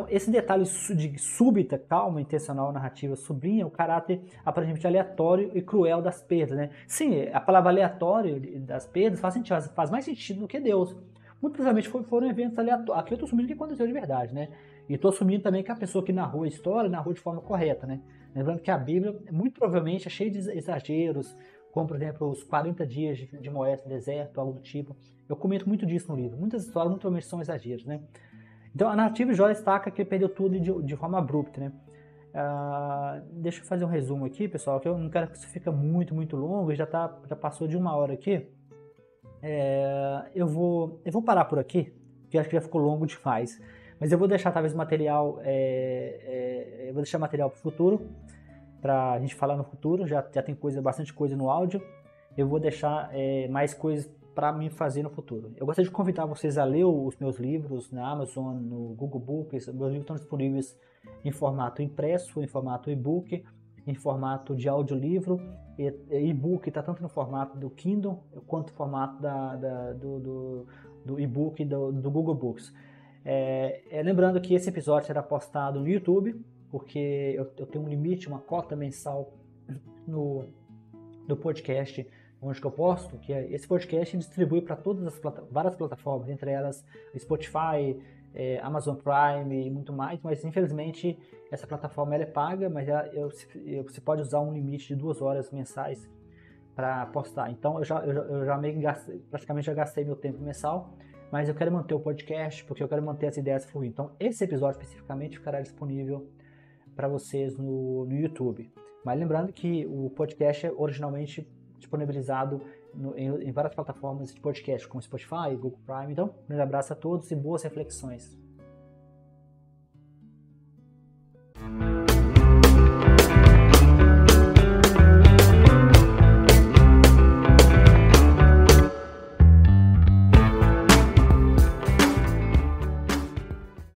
esse detalhe de súbita, calma, intencional, narrativa sublinha o caráter aparentemente aleatório e cruel das perdas, né? Sim, a palavra aleatório das perdas faz mais sentido do que Deus. Muito provavelmente foram eventos aleatórios. Aqui eu estou assumindo que aconteceu de verdade, né? E estou assumindo também que a pessoa que narrou a história narrou de forma correta, né? Lembrando que a Bíblia, muito provavelmente, é cheia de exageros, como, por exemplo, os 40 dias de Moisés no deserto, algo do tipo. Eu comento muito disso no livro. Muitas histórias, muito provavelmente, são exageros, né? Então, a narrativa de Jó destaca que ele perdeu tudo de forma abrupta, né? Deixa eu fazer um resumo aqui, pessoal, que eu não quero que isso fique muito, muito longo, já passou de 1 hora aqui. Eu vou parar por aqui, porque acho que já ficou longo demais. Mas eu vou deixar talvez material, eu vou deixar material para o futuro, para a gente falar no futuro, já tem bastante coisa no áudio. Eu vou deixar mais coisas para me fazer no futuro. Eu gostaria de convidar vocês a ler os meus livros na Amazon, no Google Books. Meus livros estão disponíveis em formato impresso, em formato e-book, em formato de audiolivro. E-book está tanto no formato do Kindle quanto no formato do e-book do Google Books. Lembrando que esse episódio será postado no YouTube, porque eu tenho um limite, uma cota mensal no podcast onde que eu posto, que esse podcast distribui para todas várias plataformas, entre elas Spotify, Amazon Prime e muito mais, mas infelizmente essa plataforma ela é paga, mas você pode usar um limite de 2 horas mensais para postar. Então eu já meio que praticamente já gastei meu tempo mensal, mas eu quero manter o podcast porque eu quero manter as ideias fluindo. Então esse episódio especificamente ficará disponível para vocês no YouTube. Mas lembrando que o podcast é originalmente disponibilizado em várias plataformas de podcast, como Spotify, Google Prime. Então, um grande abraço a todos e boas reflexões.